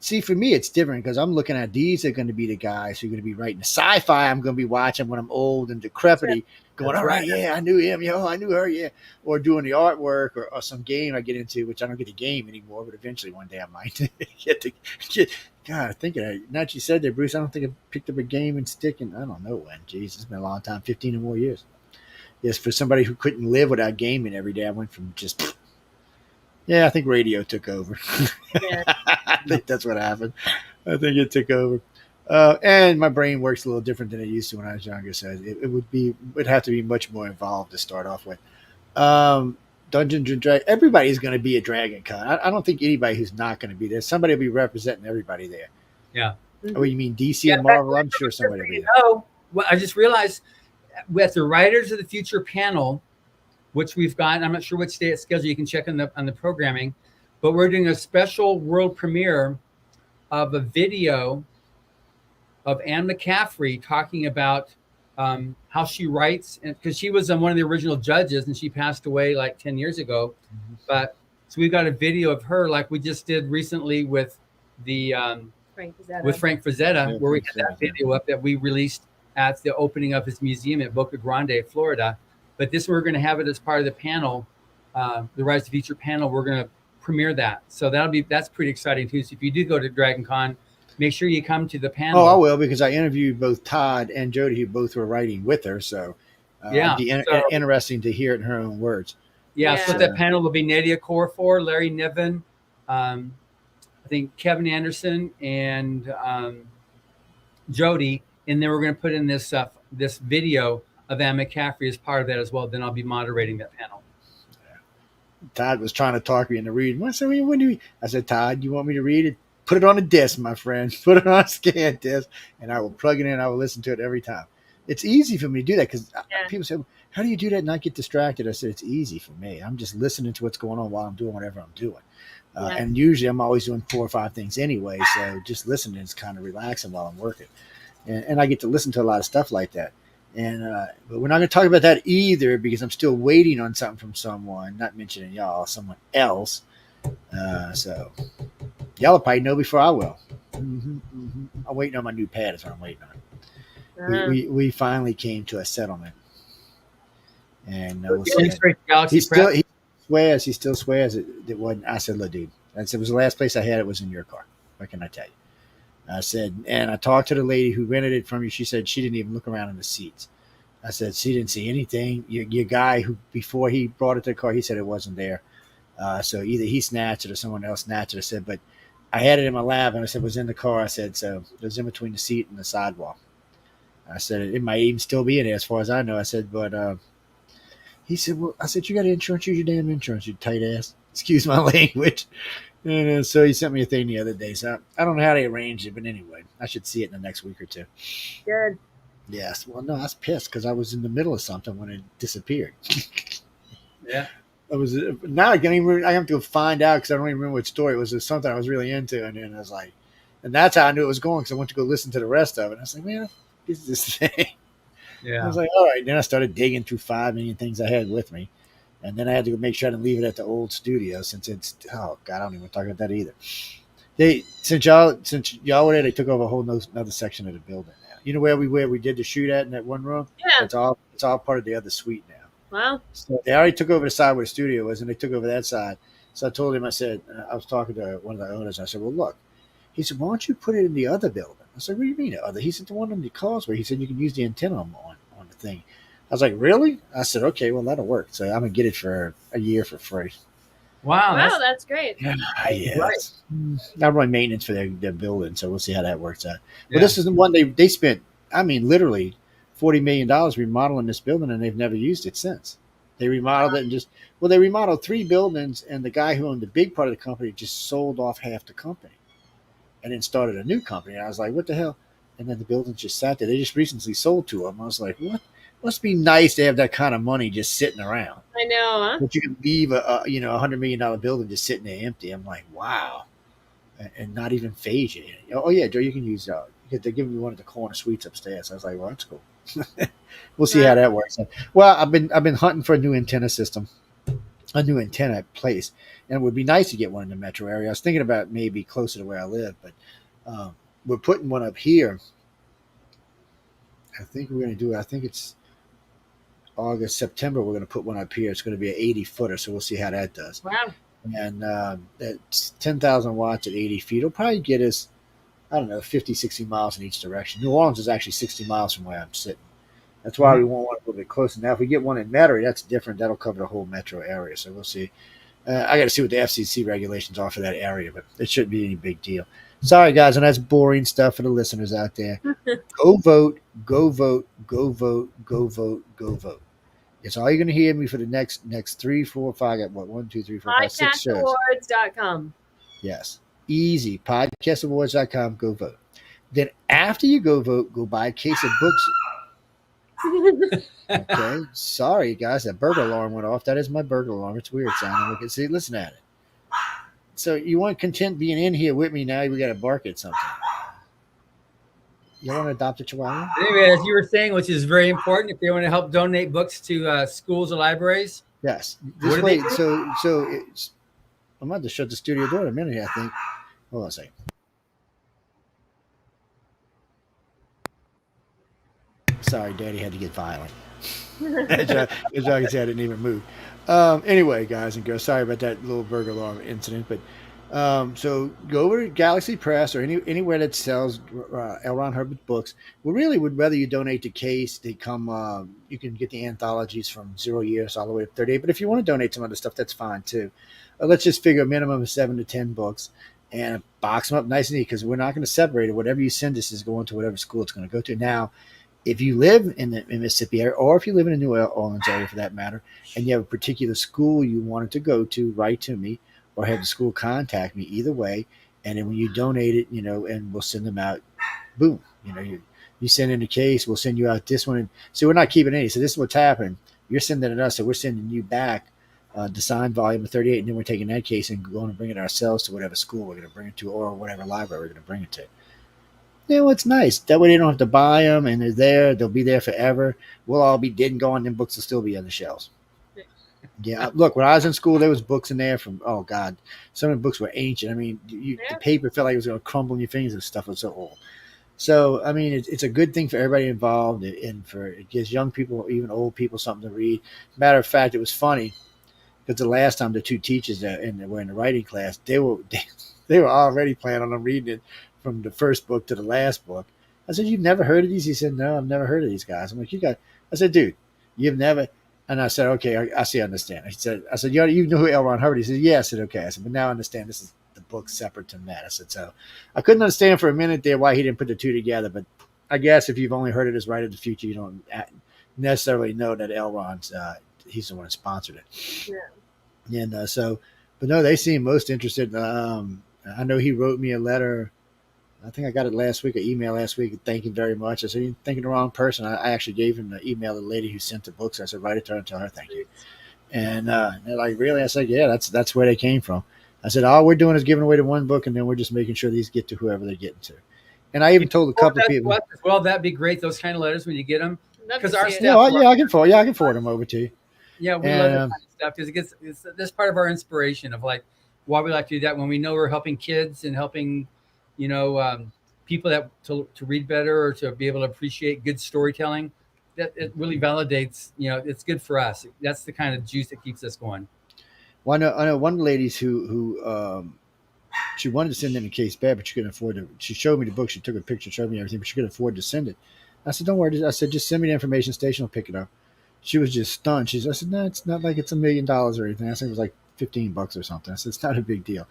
see, for me, it's different because I'm looking at these are going to be the guys who are going to be writing the sci-fi I'm going to be watching when I'm old and decrepit, going, all right, yeah, I knew him, I knew her, yeah. Or doing the artwork or some game I get into, which I don't get a game anymore, but eventually one day I might get. God, thinking of it. Now that you said that, Bruce, I don't think I picked up a game and stick in, I don't know when. Jeez, it's been a long time, 15 or more years. Yes, for somebody who couldn't live without gaming every day, I went from just... Yeah, I think radio took over. Yeah. I think that's what happened. I think it took over. And my brain works a little different than it used to when I was younger. So it'd have to be much more involved to start off with. Dungeons and Dragons. Everybody's going to be at Dragon Con. I don't think anybody who's not going to be there. Somebody will be representing everybody there. Yeah. Oh, you mean DC and Marvel? I'm sure somebody will be there. Oh, well, I just realized with the Writers of the Future panel, which we've got, I'm not sure which day it's scheduled. You can check on the programming. but we're doing a special world premiere of a video of Anne McCaffrey talking about how she writes, and because she was one of the original judges and she passed away like 10 years ago. But so we've got a video of her, like we just did recently with the Frank Frazetta, where we had that video up that we released at the opening of his museum at Boca Grande, Florida. But this, we're going to have it as part of the panel, the Rise to Future panel. We're going to premiere that. So that's pretty exciting too. So if you do go to Dragon Con, make sure you come to the panel. Oh, I will, because I interviewed both Todd and Jody, who both were writing with her. So it'd be interesting to hear it in her own words. Yeah, so that panel will be Nadia Corfor, Larry Niven, I think Kevin Anderson, and Jody. And then we're going to put in this video of Anne McCaffrey as part of that as well. Then I'll be moderating that panel. Todd was trying to talk me into reading. I said, Todd, you want me to read it? Put it on a disc, my friend. Put it on a scan disc, and I will plug it in. I will listen to it every time. It's easy for me to do that, because people say, how do you do that and not get distracted? I said, it's easy for me. I'm just listening to what's going on while I'm doing whatever I'm doing. And usually I'm always doing 4 or 5 things anyway, so just listening is kind of relaxing while I'm working. And I get to listen to a lot of stuff like that. And but we're not going to talk about that either, because I'm still waiting on something from someone, not mentioning y'all, someone else. So y'all will probably know before I will. I'm waiting on my new pad. Is what I'm waiting on. We finally came to a settlement, and he still swears it wasn't. I said, look, dude, I said, it was the last place I had it was in your car. What can I tell you? I said, and I talked to the lady who rented it from you. She said she didn't even look around in the seats. I said, she didn't see anything. Your guy who, before he brought it to the car, he said it wasn't there. So either he snatched it or someone else snatched it. I said, but I had it in my lap, and I said it was in the car. I said, so it was in between the seat and the sidewalk. I said, it might even still be in there as far as I know. I said, but he said, well, I said, you got insurance? Use your damn insurance, you tight ass. Excuse my language. And so he sent me a thing the other day. So I don't know how they arranged it, but anyway, I should see it in the next week or two. Good. Yes. Well, no, I was pissed because I was in the middle of something when it disappeared. Yeah. I was now I have to go find out because I don't even remember what story it was. It was something I was really into, and then I was like, and that's how I knew it was going, because I went to go listen to the rest of it. I was like, man, what is this thing? Yeah. I was like, all right. Then I started digging through 5 million things I had with me, and then I had to go make sure I didn't leave it at the old studio, since it's I don't even talk about that either. Since y'all were there, they took over a whole another section of the building now. You know where we did the shoot at in that one room? Yeah. It's all part of the other suite now. Wow. So they already took over the side where the studio was, and they took over that side. So I told him, I said, I was talking to one of the owners. I said, well, look. He said, why don't you put it in the other building? I said, what do you mean the other? He said, the one on the causeway. He said, you can use the antenna on the thing. I was like, really? I said, okay, well, that'll work. So I'm going to get it for a year for free. Wow. That's great. Yeah. Right. I run maintenance for their building, so we'll see how that works out. Yeah. But this is the one they spent, literally $40 million remodeling this building, and they've never used it since. They remodeled it they remodeled 3 buildings, and the guy who owned the big part of the company just sold off half the company and then started a new company. And I was like, what the hell? And then the buildings just sat there. They just recently sold 2 of them. I was like, what? Must be nice to have that kind of money just sitting around. I know, huh? But you can leave a $100 million building just sitting there empty. I'm like, wow. And not even phase you. Oh yeah, Joe, you can use they're giving me one of the corner suites upstairs. I was like, well, that's cool. We'll see how that works. Well, I've been hunting for a new antenna system, a new antenna place, and it would be nice to get one in the metro area. I was thinking about maybe closer to where I live, but we're putting one up here. I think we're going to do it. I think it's August, September. We're going to put one up here. It's going to be an 80-footer, so we'll see how that does. Wow. And that's 10,000 watts at 80 feet. It'll probably get us, 50, 60 miles in each direction. New Orleans is actually 60 miles from where I'm sitting. That's why we want one a little bit closer. Now, if we get one in Metairie, that's different. That'll cover the whole metro area. So we'll see. I got to see what the FCC regulations are for that area, but it shouldn't be any big deal. Sorry, guys, and that's boring stuff for the listeners out there. Go vote, go vote, go vote, go vote, go vote. It's all you're going to hear me for the next 3, 4, 5. I got what? 1, 2, 3, 4, 5, 6 shows. Podcastawards.com. Yes. Easy. Podcastawards.com. Go vote. Then after you go vote, go buy a case of books. Okay. Sorry, guys. That burglar alarm went off. That is my burglar alarm. It's weird sounding. See, listen at it. So you weren't content being in here with me. Now we got to bark at something. You want to adopt a chihuahua? Anyway, as you were saying, which is very important, if they want to help donate books to schools or libraries, Yes. What This do way, they do? so it's. I'm about to shut the studio door in a minute. I think. Hold on a second. Sorry, Daddy had to get violent. As y'all can see, I didn't even move. Anyway, guys and girls, sorry about that little burger alarm incident. But so go over to Galaxy Press or anywhere that sells L. Ron Hubbard books. We really would rather you donate to Case. They come. You can get the anthologies from 0 years all the way to 38. But if you want to donate some other stuff, that's fine too. Let's just figure a minimum of 7 to 10 books and box them up nice and neat because we're not going to separate it. Whatever you send us is going to whatever school it's going to go to. Now, if you live in the Mississippi area, or if you live in the New Orleans area for that matter, and you have a particular school you wanted to go to, write to me or have the school contact me either way. And then when you donate it, and we'll send them out, boom, you send in a case, we'll send you out this one. And so we're not keeping any. So this is what's happening. You're sending it us, so we're sending you back the signed volume of 38. And then we're taking that case and going to bring it ourselves to whatever school we're going to bring it to or whatever library we're going to bring it to. It's nice. That way they don't have to buy them, and they're there. They'll be there forever. We'll all be dead and gone. Them books will still be on the shelves. Yeah, look, when I was in school, there was books in there from, oh, God. Some of the books were ancient. I mean, the paper felt like it was going to crumble in your fingers and stuff. It was so old. So, I mean, it's a good thing for everybody involved, and it gives young people, even old people, something to read. Matter of fact, it was funny because the last time the two teachers were in the writing class, they were already planning on them reading it from the first book to the last book. I said, "You've never heard of these?" He said, "No, I've never heard of these guys." I'm like, I said, "Dude, you've never," and I said, "Okay, I see, I understand." I said, "You know who L. Ron Hubbard is?" He said, "Yeah." I said, "Okay." I said, "But now I understand this is the book separate from that." I said, so I couldn't understand for a minute there why he didn't put the two together, but I guess if you've only heard it as Right of the Future, you don't necessarily know that L. Ron's, he's the one that sponsored it. Yeah. And but no, they seem most interested. I know he wrote me a letter. I think I got it last week, an email last week. Thank you very much. I said, "You're thinking the wrong person." I actually gave him the email of the lady who sent the books. I said, "Write it to her and tell her thank you." And they're like, "Really?" I said, "Yeah, that's where they came from." I said, "All we're doing is giving away the one book, and then we're just making sure these get to whoever they're getting to." And I even told a couple of people. Well, that'd be great. Those kind of letters when you get them, because our staff. I can forward them over to you. Yeah, we love that kind of stuff because it's this part of our inspiration of like why we like to do that when we know we're helping kids and helping, people that to read better or to be able to appreciate good storytelling. That it really validates, it's good for us. That's the kind of juice that keeps us going. Well, I know one of the ladies who she wanted to send in a case bad, but she couldn't afford it. She showed me the book. She took a picture, showed me everything, but she couldn't afford to send it. I said, "Don't worry." I said, "Just send me the information station. I'll pick it up." She was just stunned. I said, "No, it's not like it's $1 million or anything." I said, "It was like $15 or something." I said, "It's not a big deal."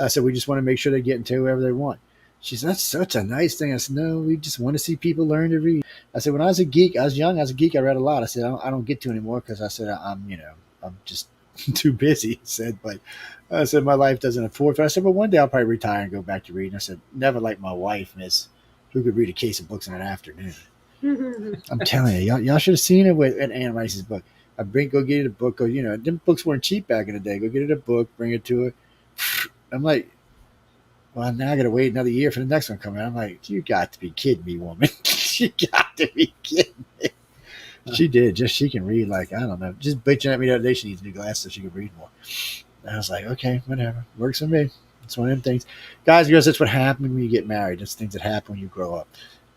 I said, "We just want to make sure they're getting to whoever they want." She said, "That's such a nice thing." I said, "No, we just want to see people learn to read." I said, "When I was a geek, I was young. I was a geek. I read a lot." I said, I don't get to anymore because I said, I'm just too busy." I said, "But I said, my life doesn't afford it." I said, "But one day I'll probably retire and go back to reading." I said, "Never like my wife, Miss, who could read a case of books in an afternoon." I'm telling you, y'all should have seen it with Anne Rice's book. Go get it a book. Them books weren't cheap back in the day. Go get it a book, bring it to her. I'm like, well, now I got to wait another year for the next one coming out. I'm like, you got to be kidding me, woman. You got to be kidding me. She did. She can read like, I don't know. Just bitching at me the other day. She needs new glasses so she can read more. And I was like, okay, whatever. Works for me. It's one of them things. Guys and girls, that's what happens when you get married. That's things that happen when you grow up.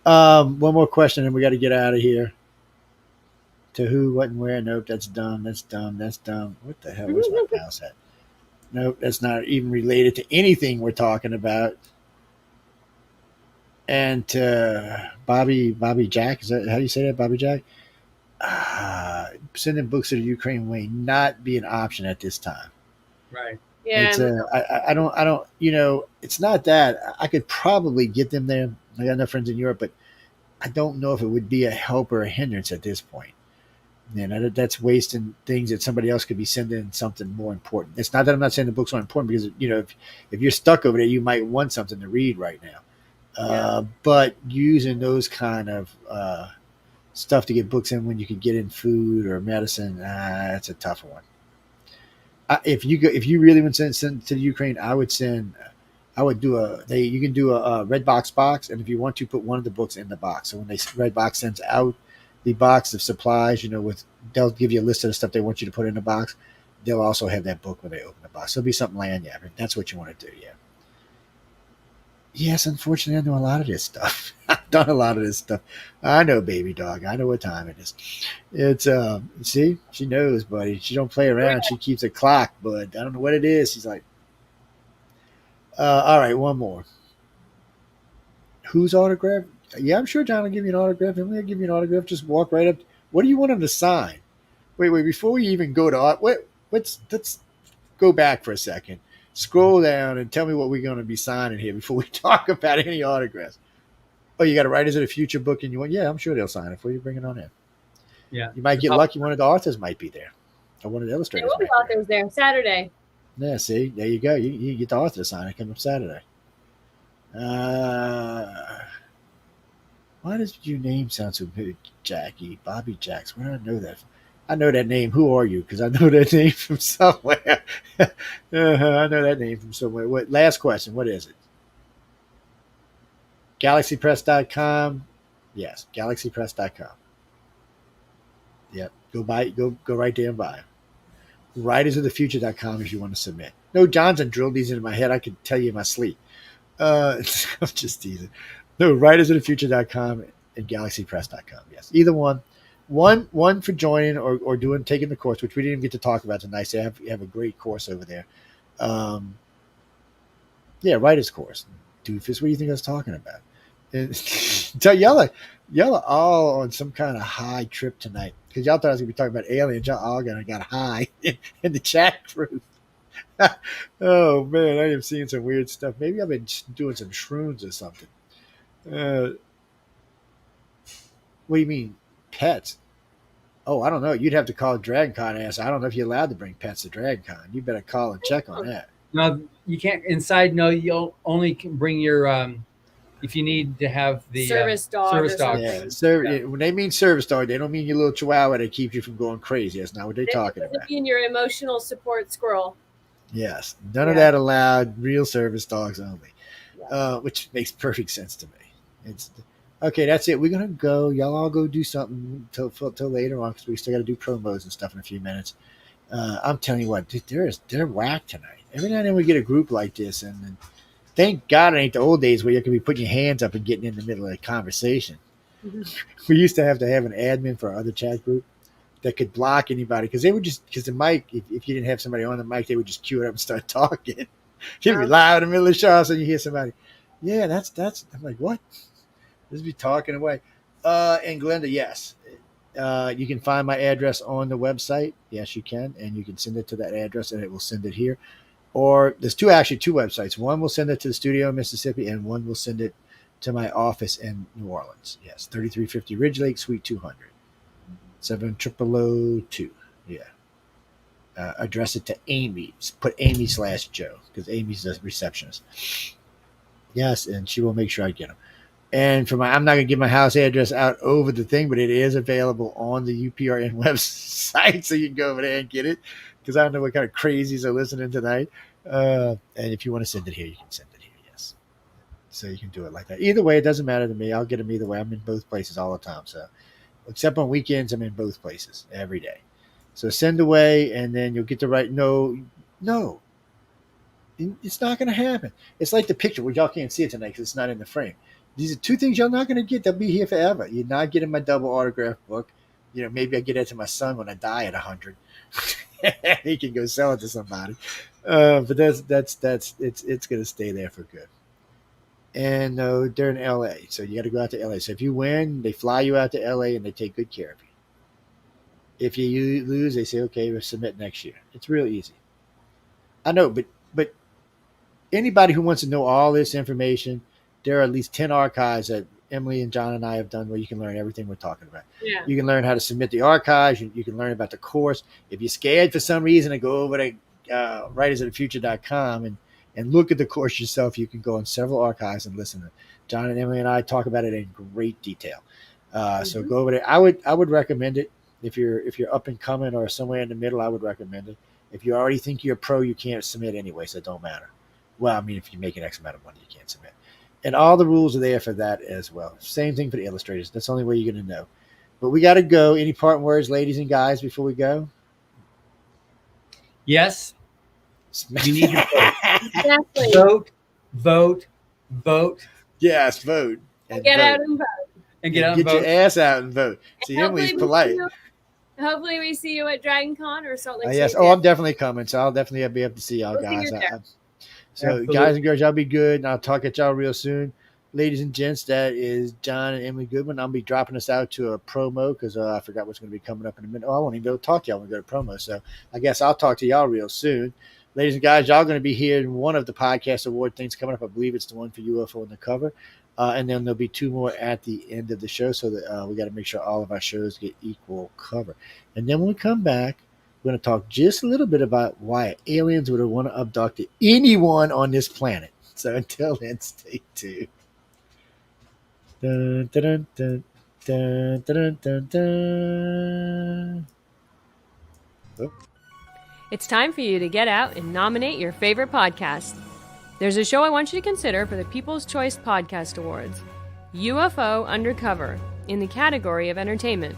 One more question, and we got to get out of here. To who, what, and where? Nope, that's dumb. That's dumb. That's dumb. What the hell? Where's my mouse at? Nope, that's not even related to anything we're talking about. And Bobby Jack, is that how you say that, Bobby Jack? Sending books to the Ukraine may not be an option at this time. Right. Yeah. It's, I don't. It's not that I could probably get them there. I got enough friends in Europe, but I don't know if it would be a help or a hindrance at this point. That's wasting things that somebody else could be sending something more important. It's not that I'm not saying the books aren't important because if you're stuck over there, you might want something to read right now. But using those kind of stuff to get books in when you could get in food or medicine, that's a tough one. If you really want to send to the Ukraine, I would do you can do a red box, and if you want to put one of the books in the box. So when Red Box sends out the box of supplies, they'll give you a list of the stuff they want you to put in the box. They'll also have that book when they open the box. So it'll be something lanyard. If that's what you want to do, yeah. Yes, unfortunately, I know a lot of this stuff. I've done a lot of this stuff. I know, baby dog. I know what time it is. It's see, she knows, buddy. She don't play around. She keeps a clock, but I don't know what it is. She's like, all right, one more. Whose autograph? Yeah, I'm sure John will give you an autograph. Emily will give you an autograph. Just walk right up. What do you want him to sign? Wait. Before we even go to let's go back for a second. Scroll down and tell me what we're going to be signing here before we talk about any autographs. Oh, you got a Writers of the Future book and you want? Yeah, I'm sure they'll sign it for you. Bring it on in. Yeah, you might get lucky. One of the authors might be there, or one of the illustrators. There will be authors there Saturday. Yeah, see, there you go. You get the author to sign it. Come up Saturday. Why does your name sound so good, Jackie? Bobby Jacks. Where do I know that? I know that name. Who are you? Because I know that name from somewhere. I know that name from somewhere. What? Last question. What is it? GalaxyPress.com. Yes, GalaxyPress.com. Yep. Go right there and buy them. WritersOfTheFuture.com if you want to submit. No, Johnson drilled these into my head. I could tell you in my sleep. I'm just teasing. No, WritersOfTheFuture.com and GalaxyPress.com. Yes, either one. One for joining or taking the course, which we didn't even get to talk about tonight. So you have a great course over there. Writer's course. Doofus, what do you think I was talking about? Tell y'all all on some kind of high trip tonight because y'all thought I was gonna be talking about aliens. Y'all all got high in the chat group. Oh man, I am seeing some weird stuff. Maybe I've been doing some shrooms or something. What do you mean, pets? Oh, I don't know. You'd have to call DragonCon and ask. I don't know if you're allowed to bring pets to DragonCon. You better call and check on that. No, you can't inside. No, you'll only can bring your if you need to have the service dog. Service dog. Yeah, when they mean service dog, they don't mean your little chihuahua that keeps you from going crazy. That's not what they're talking about. Mean your emotional support squirrel. Yes, none of that allowed. Real service dogs only, which makes perfect sense to me. It's okay. That's it. We're gonna go. Y'all all go do something till later on because we still got to do promos and stuff in a few minutes. I'm telling you what, they're whack tonight. Every now and then we get a group like this, and thank God it ain't the old days where you can be putting your hands up and getting in the middle of a conversation. Mm-hmm. We used to have an admin for our other chat group that could block anybody because the mic, if you didn't have somebody on the mic, they would just cue it up and start talking. You'd be loud in the middle of the show, so you hear somebody. Yeah, that's. I'm like, what? Just be talking away. And Glenda, yes. You can find my address on the website. Yes, you can. And you can send it to that address and it will send it here. Or there's two websites. One will send it to the studio in Mississippi and one will send it to my office in New Orleans. Yes, 3350 Ridge Lake, Suite 200. 70002. Yeah. Address it to Amy. Put Amy/Joe because Amy's the receptionist. Yes, and she will make sure I get them. And I'm not going to give my house address out over the thing, but it is available on the UPRN website, so you can go over there and get it. Because I don't know what kind of crazies are listening tonight. And if you want to send it here, you can send it here. Yes, so you can do it like that. Either way, it doesn't matter to me. I'll get them either way. I'm in both places all the time. So, except on weekends, I'm in both places every day. So send away, and then you'll get the right. No, it's not going to happen. It's like the picture. Well, y'all can't see it tonight because it's not in the frame. These are two things y'all not going to get. They'll be here forever. You're not getting my double autograph book. Maybe I get that to my son when I die at 100. He can go sell it to somebody. But it's going to stay there for good. And they're in LA, so you got to go out to LA. So if you win, they fly you out to LA and they take good care of you. If you lose, they say, okay, we'll submit next year. It's real easy. I know, but anybody who wants to know all this information, there are at least 10 archives that Emily and John and I have done where you can learn everything we're talking about. Yeah. You can learn how to submit the archives. You can learn about the course. If you're scared for some reason to go over to writersofthefuture.com and look at the course yourself, you can go on several archives and listen to it. John and Emily and I talk about it in great detail. So go over there. I would recommend it if you're up and coming or somewhere in the middle. I would recommend it. If you already think you're a pro, you can't submit anyway, so it don't matter. Well, I mean, if you make an X amount of money, you can't submit. And all the rules are there for that as well. Same thing for the illustrators. That's the only way you're going to know. But we got to go. Any parting words, ladies and guys, before we go? Yes. You need to Exactly. vote. Yes, vote. And Get vote. out and vote. And get out and Get vote. your ass out and vote. See, And Emily's hopefully polite. Hopefully we see you at Dragon Con or Salt Lake Yes. City. Oh, I'm definitely coming. So I'll definitely be able to see y'all We'll see guys. you there. So Absolutely. guys and girls, y'all be good. And I'll talk at y'all real soon. Ladies and gents, that is John and Emily Goodwin. I'll be dropping us out to a promo because I forgot what's going to be coming up in a minute. Oh, I won't even be able to talk to y'all when we go to promo. So I guess I'll talk to y'all real soon. Ladies and guys, y'all going to be here in one of the podcast award things coming up. I believe it's the one for UFO Undercover. And then there'll be two more at the end of the show, so that we got to make sure all of our shows get equal cover. And then when we come back, we're going to talk just a little bit about why aliens would want to abduct anyone on this planet. So until then, stay tuned. Dun, dun, dun, dun, dun, dun, dun. Oh. It's time for you to get out and nominate your favorite podcast. There's a show I want you to consider for the People's Choice Podcast Awards, UFO Undercover, in the category of entertainment.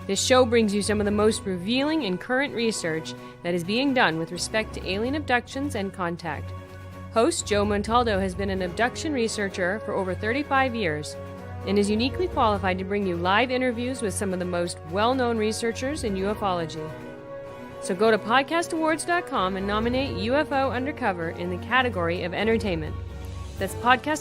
This show brings you some of the most revealing and current research that is being done with respect to alien abductions and contact. Host Joe Montaldo has been an abduction researcher for over 35 years and is uniquely qualified to bring you live interviews with some of the most well-known researchers in ufology. So go to podcastawards.com and nominate UFO Undercover in the category of entertainment. That's podcast